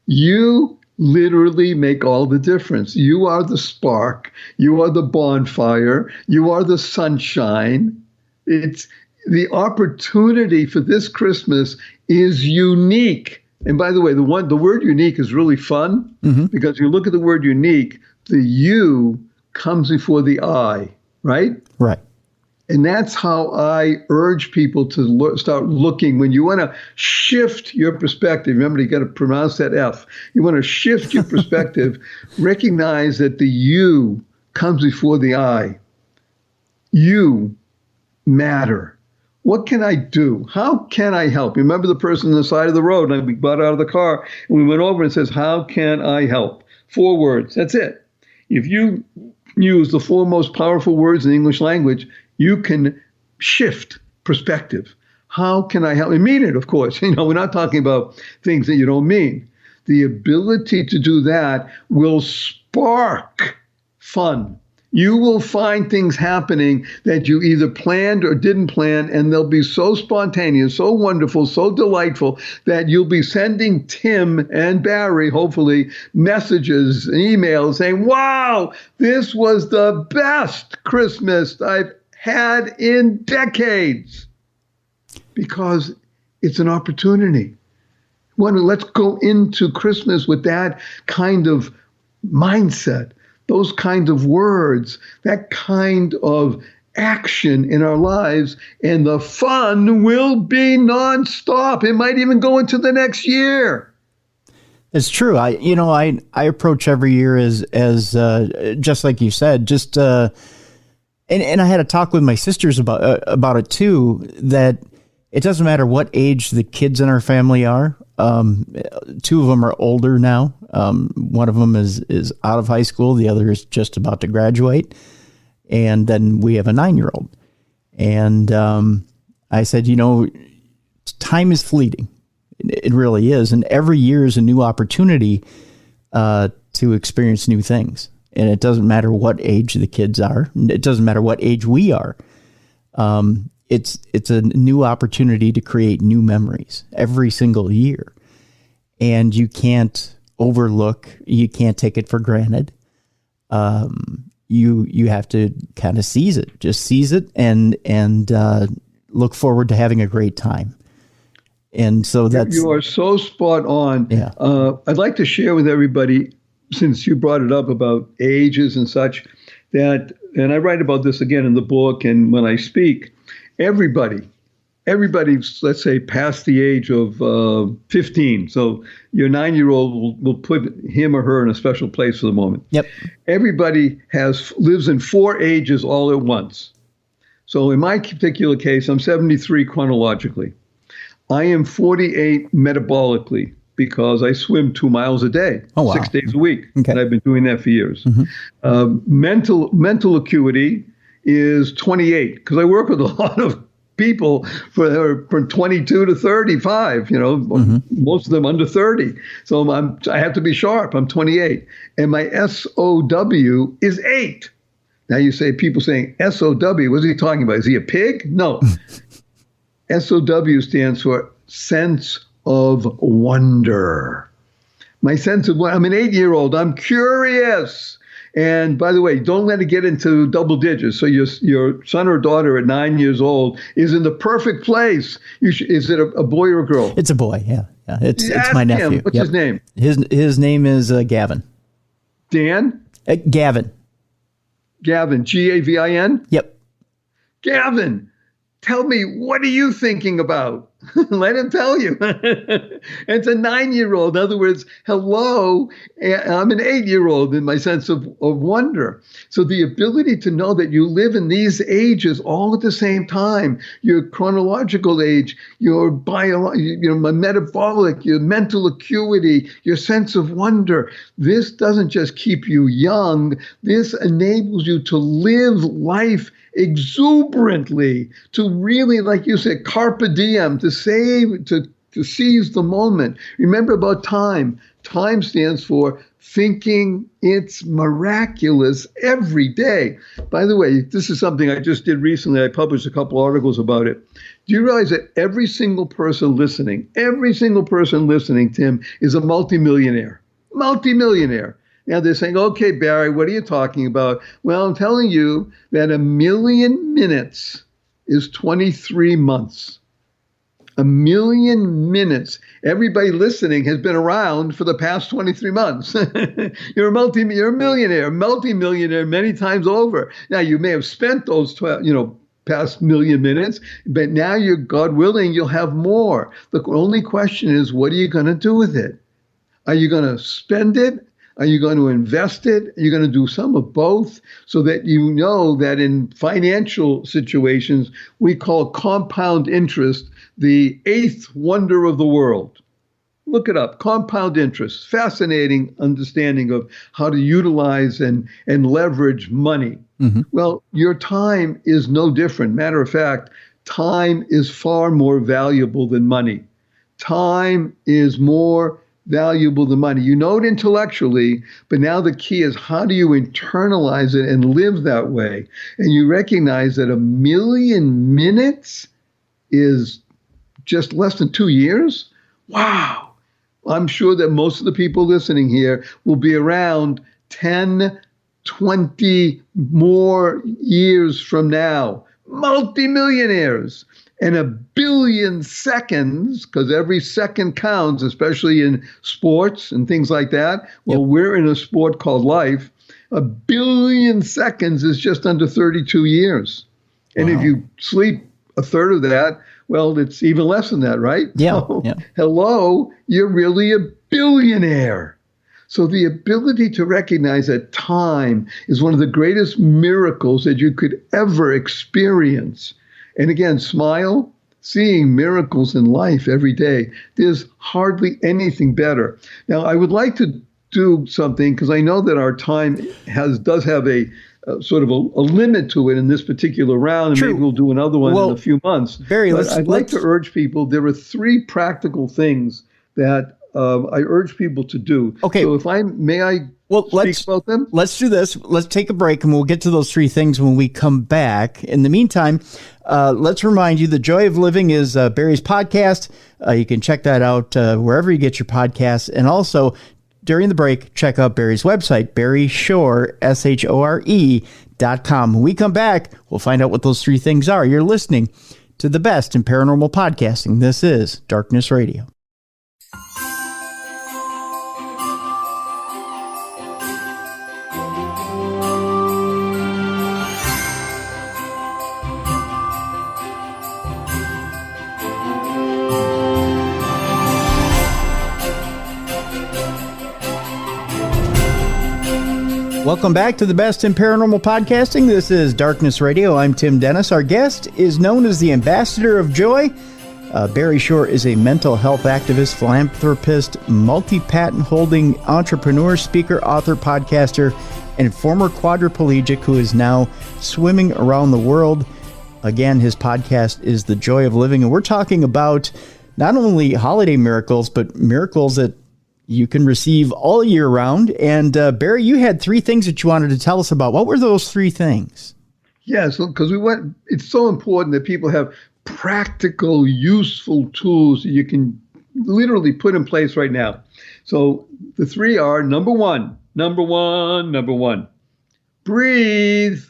You literally make all the difference. You are the spark. You are the bonfire. You are the sunshine. It's the opportunity for this Christmas is unique. And by the way, the word unique is really fun because you look at the word unique, the you comes before the I, right? Right. And that's how I urge people to start looking. When you want to shift your perspective, remember, you got to pronounce that F. You want to shift your perspective, recognize that the you comes before the I. You matter. What can I do? How can I help? Remember the person on the side of the road, and we got out of the car, and we went over and says, how can I help? 4 words. That's it. If you use the 4 most powerful words in the English language, you can shift perspective. How can I help? And mean it, of course. You know, we're not talking about things that you don't mean. The ability to do that will spark fun. You will find things happening that you either planned or didn't plan, and they'll be so spontaneous, so wonderful, so delightful that you'll be sending Tim and Barry, hopefully, messages and emails saying, wow, this was the best Christmas I've had in decades, because it's an opportunity. Let's go into Christmas with that kind of mindset, those kind of words, that kind of action in our lives, and the fun will be nonstop. It might even go into the next year. It's true. I approach every year as just like you said, and I had a talk with my sisters about it too, that it doesn't matter what age the kids in our family are. 2 of them are older now. One of them is out of high school. The other is just about to graduate. And then we have a 9-year-old. And I said, time is fleeting. It really is. And every year is a new opportunity to experience new things. And it doesn't matter what age the kids are. It doesn't matter what age we are. It's a new opportunity to create new memories every single year. And you can't overlook, you can't take it for granted. you have to kind of seize it. Just seize it and look forward to having a great time. And so you are so spot on. Yeah. I'd like to share with everybody, since you brought it up about ages and such, that, and I write about this again in the book and when I speak, everybody's, let's say, past the age of 15. So your 9-year-old will put him or her in a special place for the moment. Yep. Everybody lives in 4 ages all at once. So in my particular case, I'm 73 chronologically. I am 48 metabolically because I swim 2 miles a day, 6 days a week. Okay. And I've been doing that for years. Mm-hmm. Mental acuity is 28 because I work with a lot of people from 22 to 35, most of them under 30. So I have to be sharp. I'm 28. And my SOW is 8. Now you say, people saying SOW, what's he talking about? Is he a pig? No. SOW stands for sense of wonder. My sense of wonder. I'm an 8-year-old. I'm curious. And by the way, don't let it get into double digits. So your son or daughter at 9 years old is in the perfect place. Is it a boy or a girl? It's a boy. Yeah. It's my nephew. What's his name? His name is Gavin. Dan? Gavin. Gavin. Gavin? Yep. Gavin, tell me, what are you thinking about? Let him tell you. It's a 9-year-old. In other words, hello, I'm an 8-year-old in my sense of wonder. So the ability to know that you live in these ages all at the same time, your chronological age, your metabolic, your mental acuity, your sense of wonder, this doesn't just keep you young. This enables you to live life exuberantly, to really, like you said, carpe diem, to seize the moment. Remember about time. Time stands for thinking it's miraculous every day. By the way, this is something I just did recently. I published a couple articles about it. Do you realize that every single person listening, Tim, is a multimillionaire? Multimillionaire. Now they're saying, okay, Barry, what are you talking about? Well, I'm telling you that 1 million minutes is 23 months. 1 million minutes. Everybody listening has been around for the past 23 months. You're a millionaire, multimillionaire many times over. Now you may have spent those 12, past 1 million minutes, but now you're, God willing, you'll have more. The only question is, what are you going to do with it? Are you going to spend it? Are you going to invest it? Are you going to do some of both so that you know that in financial situations, we call compound interest the 8th wonder of the world? Look it up, compound interest, fascinating understanding of how to utilize and leverage money. Mm-hmm. Well, your time is no different. Matter of fact, time is far more valuable than money. Time is more valuable than money. You know it intellectually, but now the key is how do you internalize it and live that way? And you recognize that 1 million minutes is just less than 2 years? Wow. I'm sure that most of the people listening here will be around 10, 20 more years from now. Multimillionaires. And 1 billion seconds, because every second counts, especially in sports and things like that. Well, yep. We're in a sport called life. 1 billion seconds is just under 32 years. And If you sleep a third of that, well, it's even less than that, right? Yeah. So, hello, you're really a billionaire. So the ability to recognize that time is one of the greatest miracles that you could ever experience. And again, smile, seeing miracles in life every day. There's hardly anything better. Now, I would like to do something because I know that our time does have a sort of a limit to it in this particular round, and maybe we'll do another one in a few months. Barry, I'd like to urge people, there are 3 practical things that I urge people to do. Okay. So may I speak about them? Let's do this. Let's take a break, and we'll get to those 3 things when we come back. In the meantime, let's remind you, The Joy of Living is Barry's podcast. You can check that out wherever you get your podcasts. And also, during the break, check out Barry's website, barryshore, SHORE.com. When we come back, we'll find out what those three things are. You're listening to the best in paranormal podcasting. This is Darkness Radio. Welcome back to the best in paranormal podcasting. This is Darkness Radio. I'm Tim Dennis. Our guest is known as the Ambassador of Joy. Barry Shore is a mental health activist, philanthropist, multi-patent holding entrepreneur, speaker, author, podcaster, and former quadriplegic who is now swimming around the world. Again, his podcast is The Joy of Living, and we're talking about not only holiday miracles, but miracles that you can receive all year round. And Barry, you had three things that you wanted to tell us about. What were those three things? Yes, because it's so important that people have practical, useful tools that you can literally put in place right now. So the three are number one, breathe.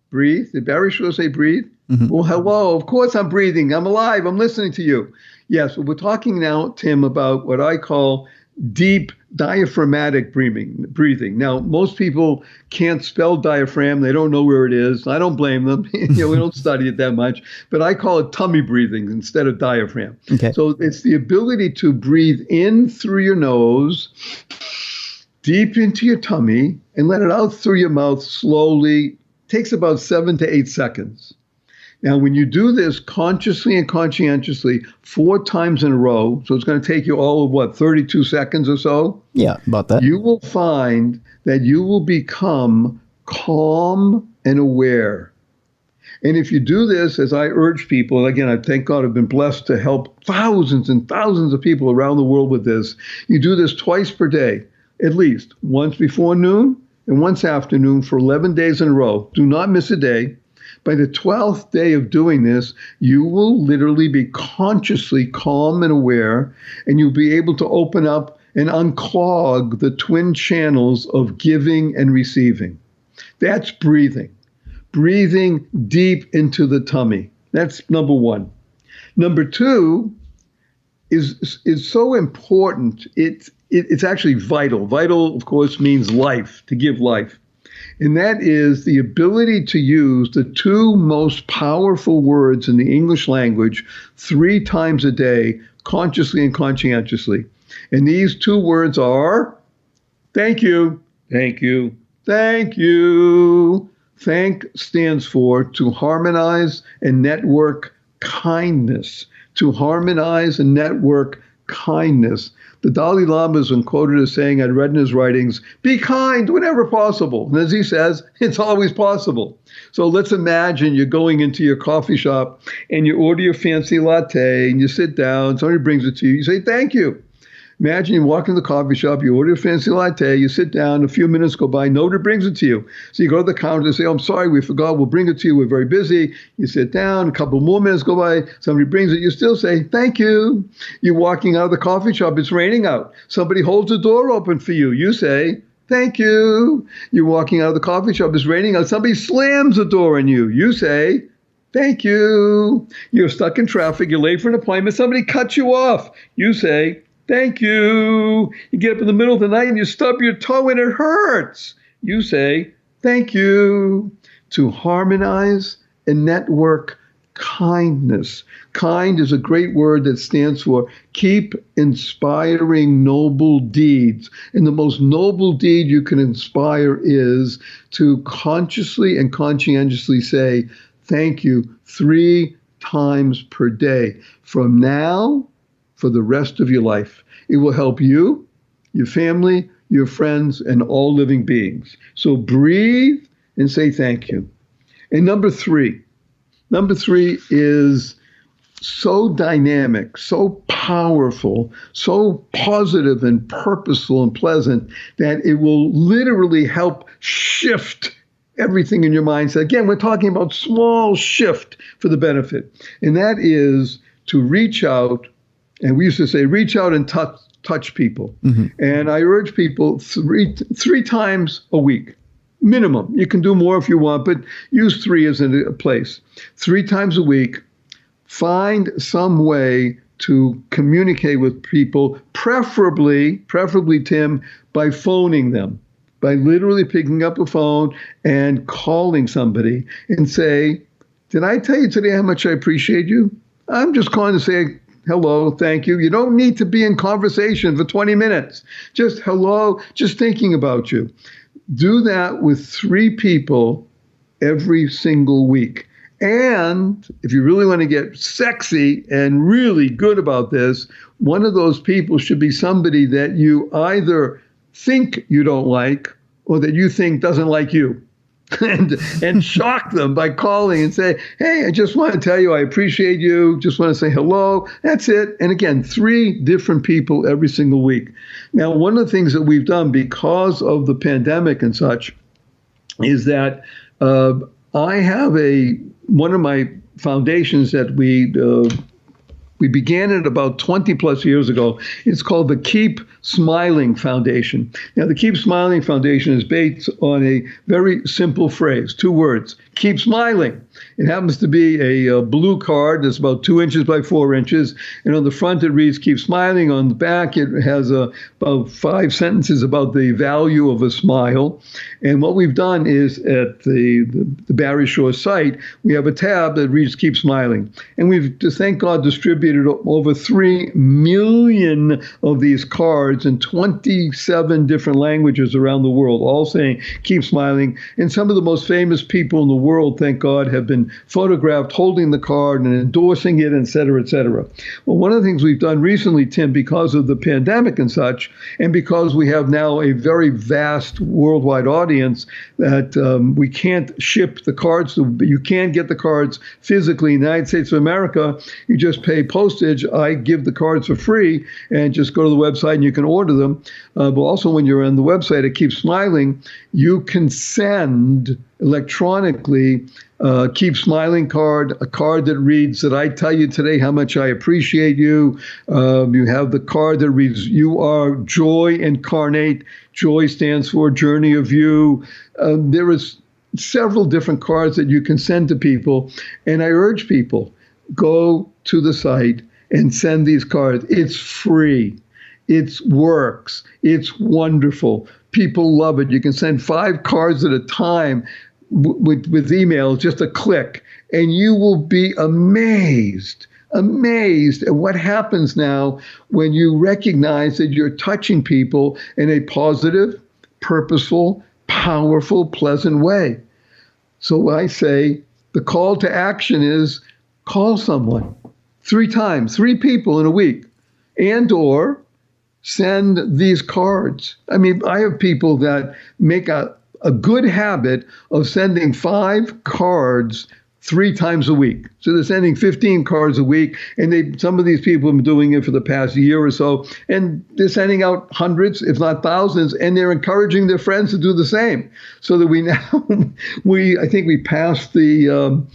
Breathe. Did Barry Shore say breathe? Mm-hmm. Well, hello. Of course I'm breathing. I'm alive. I'm listening to you. Yes, well, we're talking now, Tim, about what I call deep diaphragmatic breathing. Now, most people can't spell diaphragm. They don't know where it is. I don't blame them. We don't study it that much. But I call it tummy breathing instead of diaphragm. Okay. So it's the ability to breathe in through your nose, deep into your tummy, and let it out through your mouth slowly. It takes about 7 to 8 seconds. Now, when you do this consciously and conscientiously 4 times in a row, so it's going to take you all of 32 seconds or so? Yeah, about that. You will find that you will become calm and aware. And if you do this, as I urge people, and again, I thank God I've been blessed to help thousands and thousands of people around the world with this. You do this twice per day, at least, once before noon and once afternoon for 11 days in a row. Do not miss a day. By the 12th day of doing this, you will literally be consciously calm and aware, and you'll be able to open up and unclog the twin channels of giving and receiving. That's breathing. Breathing deep into the tummy. That's number one. Number two is so important. It's actually vital. Vital, of course, means life, to give life. And that is the ability to use the two most powerful words in the English language 3 times a day, consciously and conscientiously. And these two words are, thank you, thank you, thank you. Thank stands for to harmonize and network kindness. To harmonize and network kindness. The Dalai Lama is quoted as saying, I'd read in his writings, be kind whenever possible. And as he says, it's always possible. So let's imagine you're going into your coffee shop and you order your fancy latte and you sit down, somebody brings it to you, you say, thank you. Imagine you walk into the coffee shop, you order a fancy latte, you sit down, a few minutes go by, nobody brings it to you. So you go to the counter and say, oh, I'm sorry, we forgot, we'll bring it to you, we're very busy. You sit down, a couple more minutes go by, somebody brings it, you still say, thank you. You're walking out of the coffee shop, it's raining out. Somebody holds the door open for you, you say, thank you. You're walking out of the coffee shop, it's raining out, somebody slams the door on you, you say, thank you. You're stuck in traffic, you're late for an appointment, somebody cuts you off, you say, thank you. You get up in the middle of the night and you stub your toe and it hurts. You say, thank you. To harmonize and network kindness. Kind is a great word that stands for keep inspiring noble deeds. And the most noble deed you can inspire is to consciously and conscientiously say, thank you 3 times per day. From now, for the rest of your life. It will help you, your family, your friends, and all living beings. So breathe and say thank you. And number three is so dynamic, so powerful, so positive and purposeful and pleasant that it will literally help shift everything in your mindset. Again, we're talking about small shift for the benefit. And that is to reach out. And we used to say, reach out and touch people. And I urge people three times a week, minimum. You can do more if you want, but use 3 as a place. 3 times a week, find some way to communicate with people, preferably, Tim, by phoning them, by literally picking up a phone and calling somebody and say, did I tell you today how much I appreciate you? I'm just calling to say hello, thank you. You don't need to be in conversation for 20 minutes. Just hello, just thinking about you. Do that with 3 people every single week. And if you really want to get sexy and really good about this, one of those people should be somebody that you either think you don't like or that you think doesn't like you. and shock them by calling and say, hey, I just want to tell you I appreciate you. Just want to say hello. That's it. And again, 3 different people every single week. Now, one of the things that we've done because of the pandemic and such is that I have one of my foundations that we began it about 20 plus years ago. It's called the Keep Smiling Foundation. Now, the Keep Smiling Foundation is based on a very simple phrase, 2 words, keep smiling. It happens to be a blue card that's about 2 inches by 4 inches. And on the front, it reads, keep smiling. On the back, it has about 5 sentences about the value of a smile. And what we've done is at the Barry Shore site, we have a tab that reads keep smiling. And we've, just thank God, distributed over 3 million of these cards in 27 different languages around the world, all saying keep smiling. And some of the most famous people in the world, thank God, have been photographed holding the card and endorsing it, et cetera, et cetera. Well, one of the things we've done recently, Tim, because of the pandemic and such, and because we have now a very vast worldwide audience that we can't ship the cards to, you can't get the cards physically in the United States of America. You just pay postage. I give the cards for free and just go to the website and you can order them. But also when you're on the website at Keep Smiling, you can send electronically Keep Smiling card, a card that reads that I tell you today how much I appreciate you. You have the card that reads you are joy incarnate. Joy stands for Journey of You. There is several different cards that you can send to people. And I urge people, go to the site and send these cards. It's free. It works. It's wonderful. People love it. You can send 5 cards at a time with email, just a click, and you will be amazed at what happens now when you recognize that you're touching people in a positive, purposeful, powerful, pleasant way. So I say the call to action is call someone 3 times, 3 people in a week, and or send these cards. I mean, I have people that make a good habit of sending 5 cards 3 times a week. So they're sending 15 cards a week, and some of these people have been doing it for the past year or so, and they're sending out hundreds, if not thousands, and they're encouraging their friends to do the same. So that we now, I think we passed the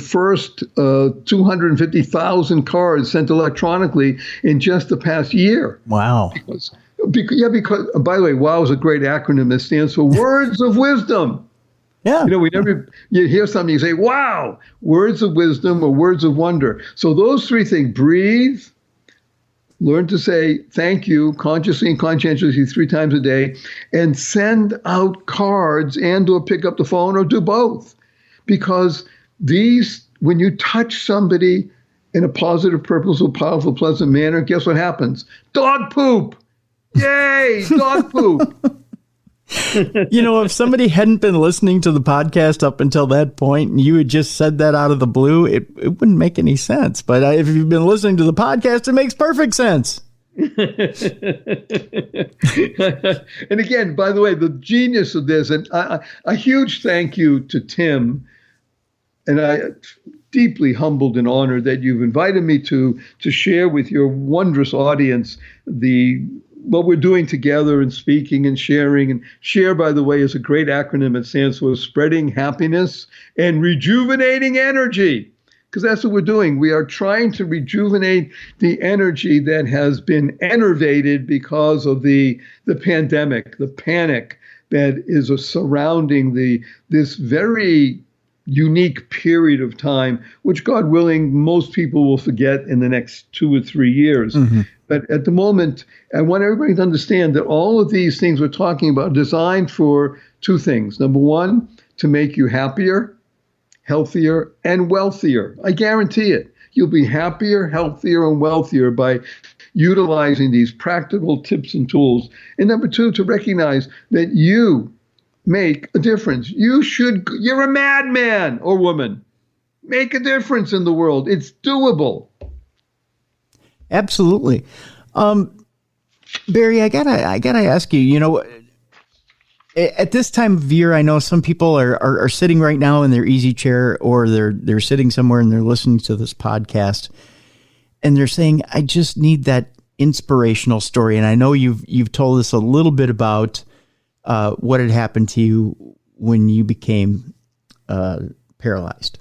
first 250,000 cards sent electronically in just the past year. Wow. Because by the way, WOW is a great acronym that stands for Words of Wisdom. Yeah. You hear something, you say, wow, words of wisdom or words of wonder. So those 3 things, breathe, learn to say thank you consciously and conscientiously 3 times a day, and send out cards and or pick up the phone or do both. Because when you touch somebody in a positive, purposeful, powerful, pleasant manner, guess what happens? Dog poop. Yay, dog poop. If somebody hadn't been listening to the podcast up until that point and you had just said that out of the blue, it wouldn't make any sense. But if you've been listening to the podcast, it makes perfect sense. And again, by the way, the genius of this, and a huge thank you to Tim, and I deeply humbled and honored that you've invited me to share with your wondrous audience what we're doing together and speaking and sharing. And SHARE, by the way, is a great acronym. It stands for Spreading Happiness and Rejuvenating Energy. because that's what we're doing. We are trying to rejuvenate the energy that has been enervated because of the pandemic, the panic that is surrounding this very unique period of time, which, God willing, most people will forget in the next 2 or 3 years. Mm-hmm. But at the moment, I want everybody to understand that all of these things we're talking about are designed for two things. Number one, to make you happier, healthier, and wealthier. I guarantee it. You'll be happier, healthier, and wealthier by utilizing these practical tips and tools. And number two, to recognize that you make a difference. You're a madman or woman. Make a difference in the world. It's doable. Absolutely. Barry, I gotta ask you, at this time of year, I know some people are sitting right now in their easy chair, or they're sitting somewhere and they're listening to this podcast, and they're saying, I just need that inspirational story. And I know you've told us a little bit about what had happened to you when you became paralyzed.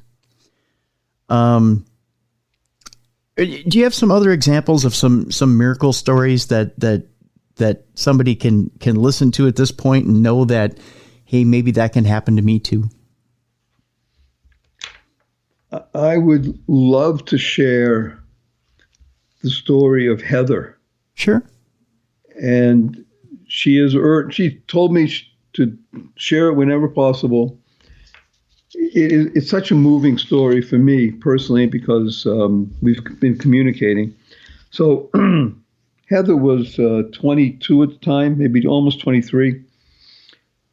Do you have some other examples of some miracle stories that somebody can listen to at this point and know that, hey, maybe that can happen to me too? I would love to share the story of Heather. Sure. And she told me to share it whenever possible. It's such a moving story for me personally, because we've been communicating. So Heather was 22 at the time, maybe almost 23.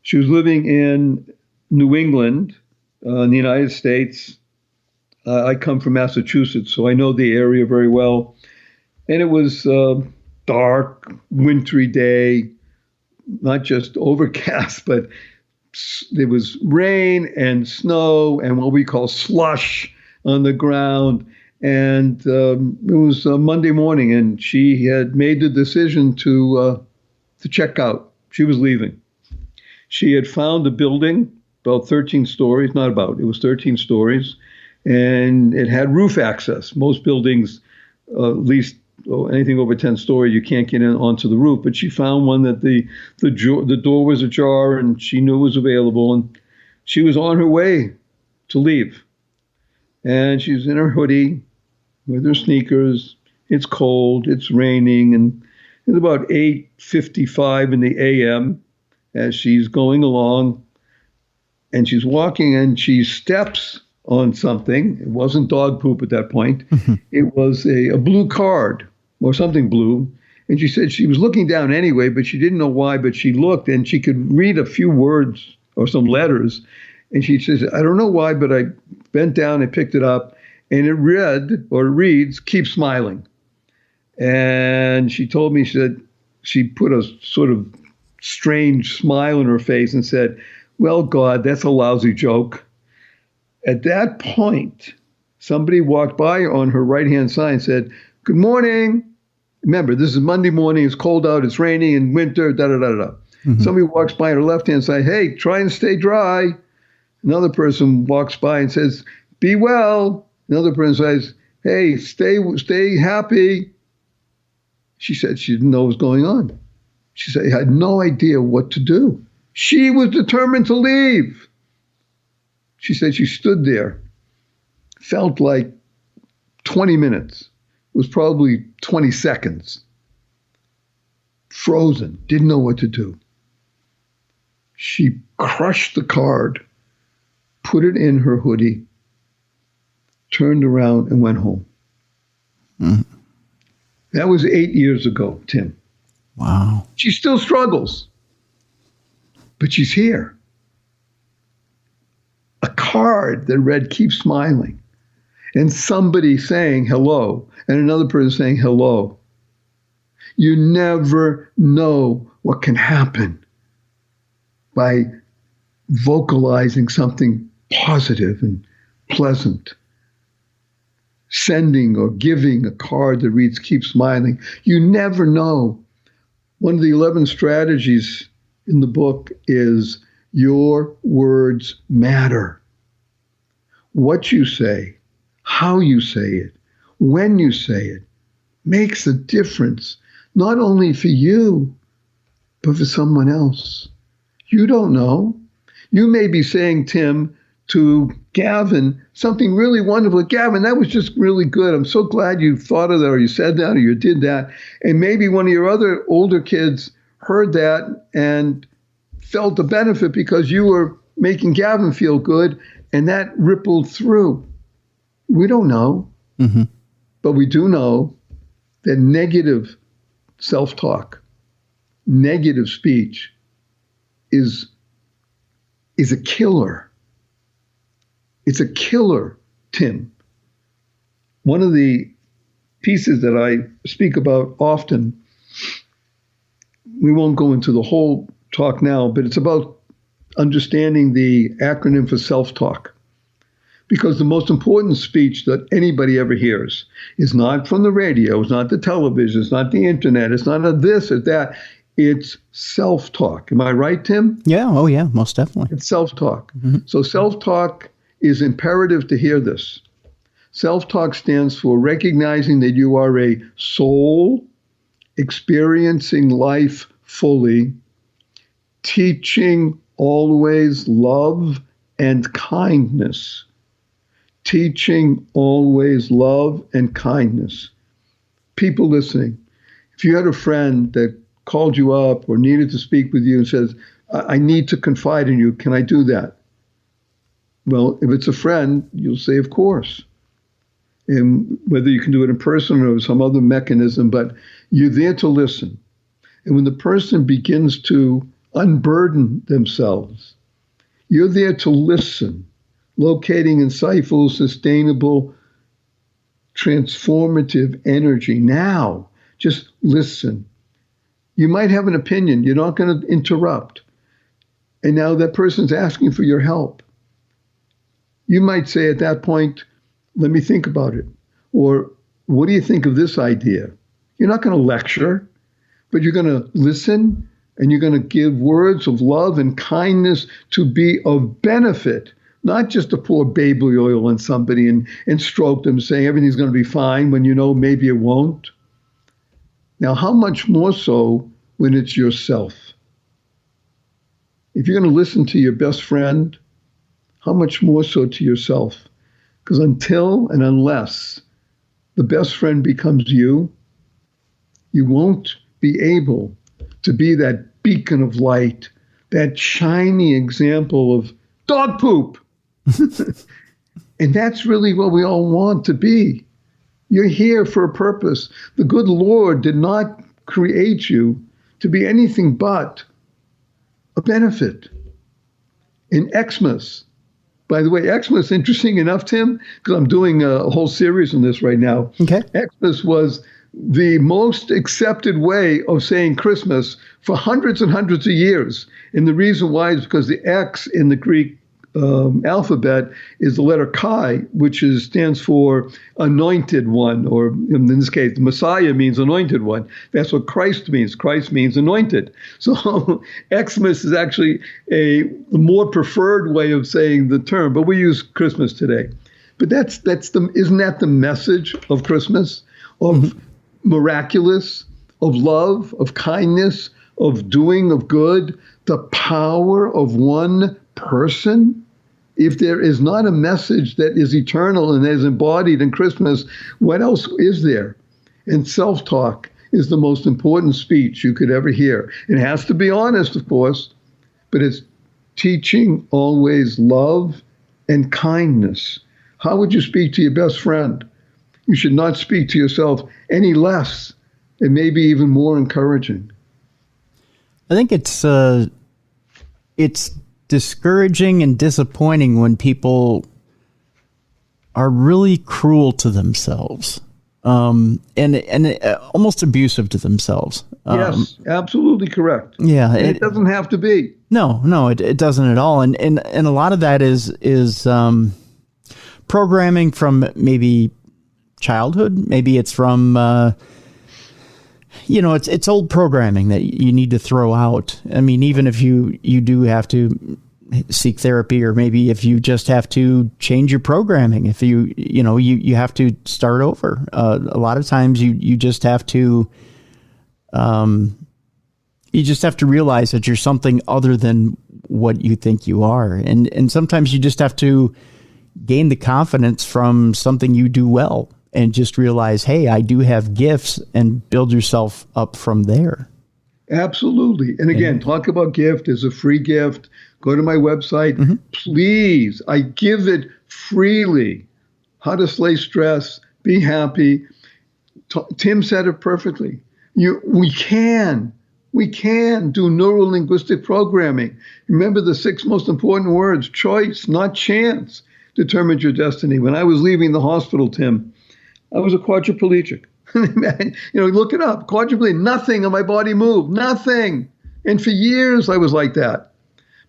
She was living in New England, in the United States. I come from Massachusetts, so I know the area very well. And it was dark, wintry day, not just overcast, but there was rain and snow and what we call slush on the ground. And it was a Monday morning, and she had made the decision to check out. She was leaving. She had found a building about 13 stories, not about, it was 13 stories, and it had roof access. Most buildings, at least anything over 10 stories, you can't get in onto the roof. But she found one that the door was ajar, and she knew it was available. And she was on her way to leave. And she's in her hoodie with her sneakers. It's cold. It's raining. And it's about 8:55 in the a.m. as she's going along. And she's walking, and she steps on something. It wasn't dog poop at that point. Mm-hmm. It was a blue card or something blue. And she said she was looking down anyway, but she didn't know why, but she looked and she could read a few words or some letters. And she says, I don't know why, but I bent down and picked it up, and it reads, keep smiling. And she told me, she put a sort of strange smile on her face and said, well, God, that's a lousy joke. At that point, somebody walked by on her right-hand side and said, good morning. Remember, this is Monday morning. It's cold out. It's raining in winter, da-da-da-da. Mm-hmm. Somebody walks by on her left-hand side. Hey, try and stay dry. Another person walks by and says, be well. Another person says, hey, stay happy. She said she didn't know what was going on. She said, I had no idea what to do. She was determined to leave. She said she stood there, felt like 20 minutes. It was probably 20 seconds. Frozen, didn't know what to do. She crushed the card, put it in her hoodie, turned around and went home. Mm. That was 8 years ago, Tim. Wow. She still struggles, but she's here. A card that read, keep smiling, and somebody saying hello, and another person saying hello. You never know what can happen by vocalizing something positive and pleasant. Sending or giving a card that reads, keep smiling. You never know. One of the 11 strategies in the book is your words matter. What you say, how you say it, when you say it, makes a difference, not only for you, but for someone else. You don't know. You may be saying, Tim, to Gavin, something really wonderful. Gavin, that was just really good. I'm so glad you thought of that, or you said that, or you did that. And maybe one of your other older kids heard that and felt the benefit because you were making Gavin feel good, and that rippled through. We don't know, but we do know that negative self-talk, negative speech is a killer. It's a killer, Tim. One of the pieces that I speak about often, we won't go into the whole talk now, but it's about understanding the acronym for self-talk. Because the most important speech that anybody ever hears is not from the radio, it's not the television, it's not the internet, it's not a this or that. It's self-talk. Am I right, Tim? Yeah. Oh, yeah. Most definitely. It's self-talk. So self-talk is imperative to hear this. Self-talk stands for recognizing that you are a soul experiencing life fully, teaching always love and kindness. Teaching always love and kindness. People listening, if you had a friend that called you up or needed to speak with you and says, I need to confide in you, can I do that? Well, if it's a friend, you'll say, of course. And whether you can do it in person or some other mechanism, but you're there to listen. And when the person begins to unburden themselves, you're there to listen, locating insightful, sustainable, transformative energy. Now, just listen. You might have an opinion. You're not going to interrupt. And now that person's asking for your help. You might say at that point, let me think about it. Or what do you think of this idea? You're not going to lecture, but you're going to listen and you're going to give words of love and kindness to be of benefit, not just to pour baby oil on somebody and stroke them saying everything's going to be fine when you know maybe it won't. Now, how much more so when it's yourself? If you're going to listen to your best friend, how much more so to yourself? Because until and unless the best friend becomes you, you won't be able to be that beacon of light, that shiny example of dog poop. And that's really what we all want to be. You're here for a purpose. The good Lord did not create you to be anything but a benefit. In Xmas, by the way, Xmas, interesting enough, Tim, because I'm doing a whole series on this right now. Okay. Xmas was the most accepted way of saying Christmas for hundreds and hundreds of years. And the reason why is because the X in the Greek alphabet is the letter Chi, which stands for anointed one, or in this case, Messiah means anointed one. That's what Christ means. Christ means anointed. So Xmas is actually a more preferred way of saying the term, but we use Christmas today. But isn't that the message of Christmas? Of miraculous, of love, of kindness, of doing of good, the power of one person. If there is not a message that is eternal and is embodied in Christmas, what else is there? And self-talk is the most important speech you could ever hear. It has to be honest, of course, but it's teaching always love and kindness. How would you speak to your best friend? You should not speak to yourself any less, and maybe even more encouraging. I think it's discouraging and disappointing when people are really cruel to themselves, and almost abusive to themselves. Yes, absolutely correct. Yeah, it doesn't have to be. No, it doesn't at all. And a lot of that is programming from maybe childhood. Maybe it's from it's old programming that you need to throw out. I mean, even if you do have to seek therapy, or maybe if you just have to change your programming, if you have to start over. A lot of times you just have to realize that you're something other than what you think you are. And sometimes you just have to gain the confidence from something you do well and just realize, hey, I do have gifts, and build yourself up from there. Absolutely. And again, talk about gift as a free gift. Go to my website. Mm-hmm. Please, I give it freely. How to slay stress, be happy. Tim said it perfectly. We can do neuro-linguistic programming. Remember the 6 most important words: choice, not chance, determines your destiny. When I was leaving the hospital, Tim, I was a quadriplegic. Look it up. Quadriplegic, nothing in my body moved, nothing. And for years I was like that.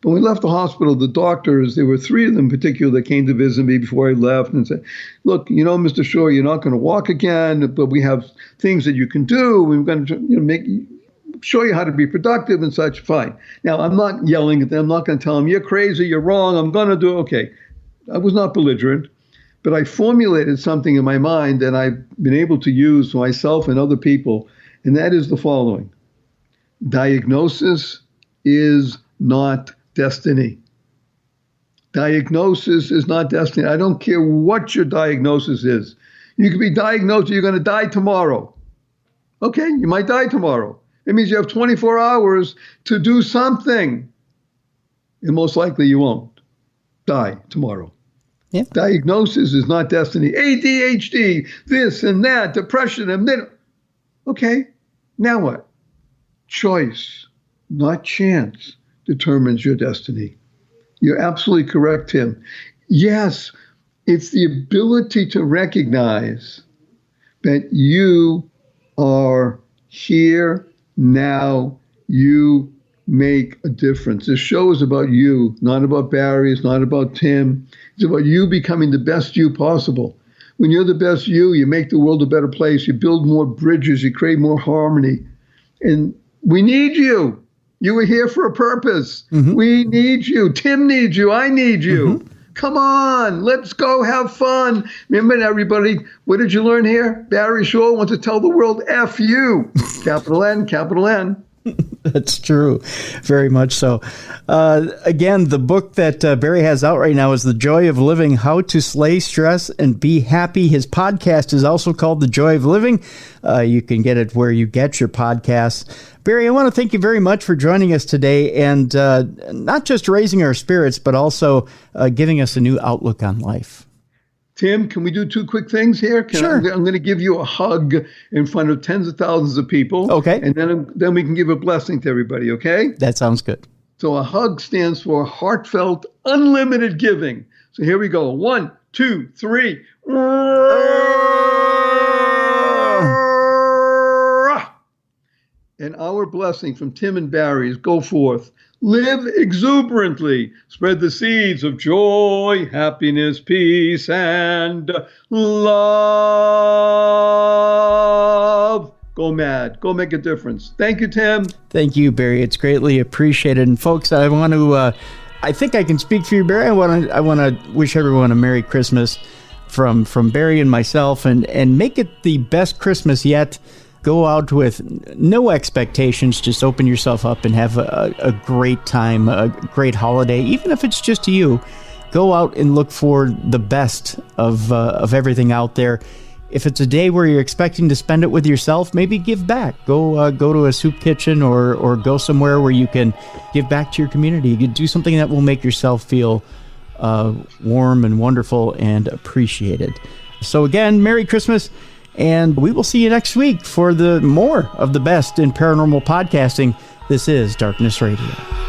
But when we left the hospital, the doctors, there were 3 of them in particular that came to visit me before I left and said, look, Mr. Shore, you're not going to walk again, but we have things that you can do. We're going to show you how to be productive and such. Fine. Now, I'm not yelling at them. I'm not going to tell them, you're crazy, you're wrong, I'm going to do it. Okay. I was not belligerent, but I formulated something in my mind that I've been able to use for myself and other people, and that is the following. Diagnosis is not destiny. Diagnosis is not destiny. I don't care what your diagnosis is. You could be diagnosed that you're going to die tomorrow. Okay, you might die tomorrow. It means you have 24 hours to do something. And most likely you won't die tomorrow. Yeah. Diagnosis is not destiny. ADHD, this and that, depression, and then. Okay, now what? Choice, not chance, determines your destiny. You're absolutely correct, Tim. Yes, it's the ability to recognize that you are here now. You make a difference. This show is about you, not about Barry. It's not about Tim. It's about you becoming the best you possible. When you're the best you make the world a better place. You build more bridges. You create more harmony. And we need you. You were here for a purpose. Mm-hmm. We need you. Tim needs you. I need you. Mm-hmm. Come on. Let's go have fun. Remember, everybody, what did you learn here? Barry Shore wants to tell the world, F you. Capital N, capital N. That's true. Very much so. Again, the book that Barry has out right now is The Joy of Living, How to Slay Stress and Be Happy. His podcast is also called The Joy of Living. You can get it where you get your podcasts. Barry, I want to thank you very much for joining us today, and not just raising our spirits, but also giving us a new outlook on life. Tim, can we do 2 quick things here? Sure. I'm going to give you a hug in front of tens of thousands of people. Okay. And then we can give a blessing to everybody, okay? That sounds good. So a hug stands for heartfelt, unlimited giving. So here we go. 1, 2, 3. And our blessing from Tim and Barry is go forth. Live exuberantly. Spread the seeds of joy, happiness, peace, and love. Go mad. Go make a difference. Thank you, Tim. Thank you, Barry. It's greatly appreciated. And folks, I want to, I think I can speak for you, Barry. I want to wish everyone a Merry Christmas from Barry and myself, and make it the best Christmas yet. Go out with no expectations. Just open yourself up and have a great time, a great holiday. Even if it's just you, go out and look for the best of everything out there. If it's a day where you're expecting to spend it with yourself, maybe give back. Go to a soup kitchen or go somewhere where you can give back to your community. You can do something that will make yourself feel warm and wonderful and appreciated. So again, Merry Christmas. And we will see you next week for the more of the best in paranormal podcasting. This is Darkness Radio.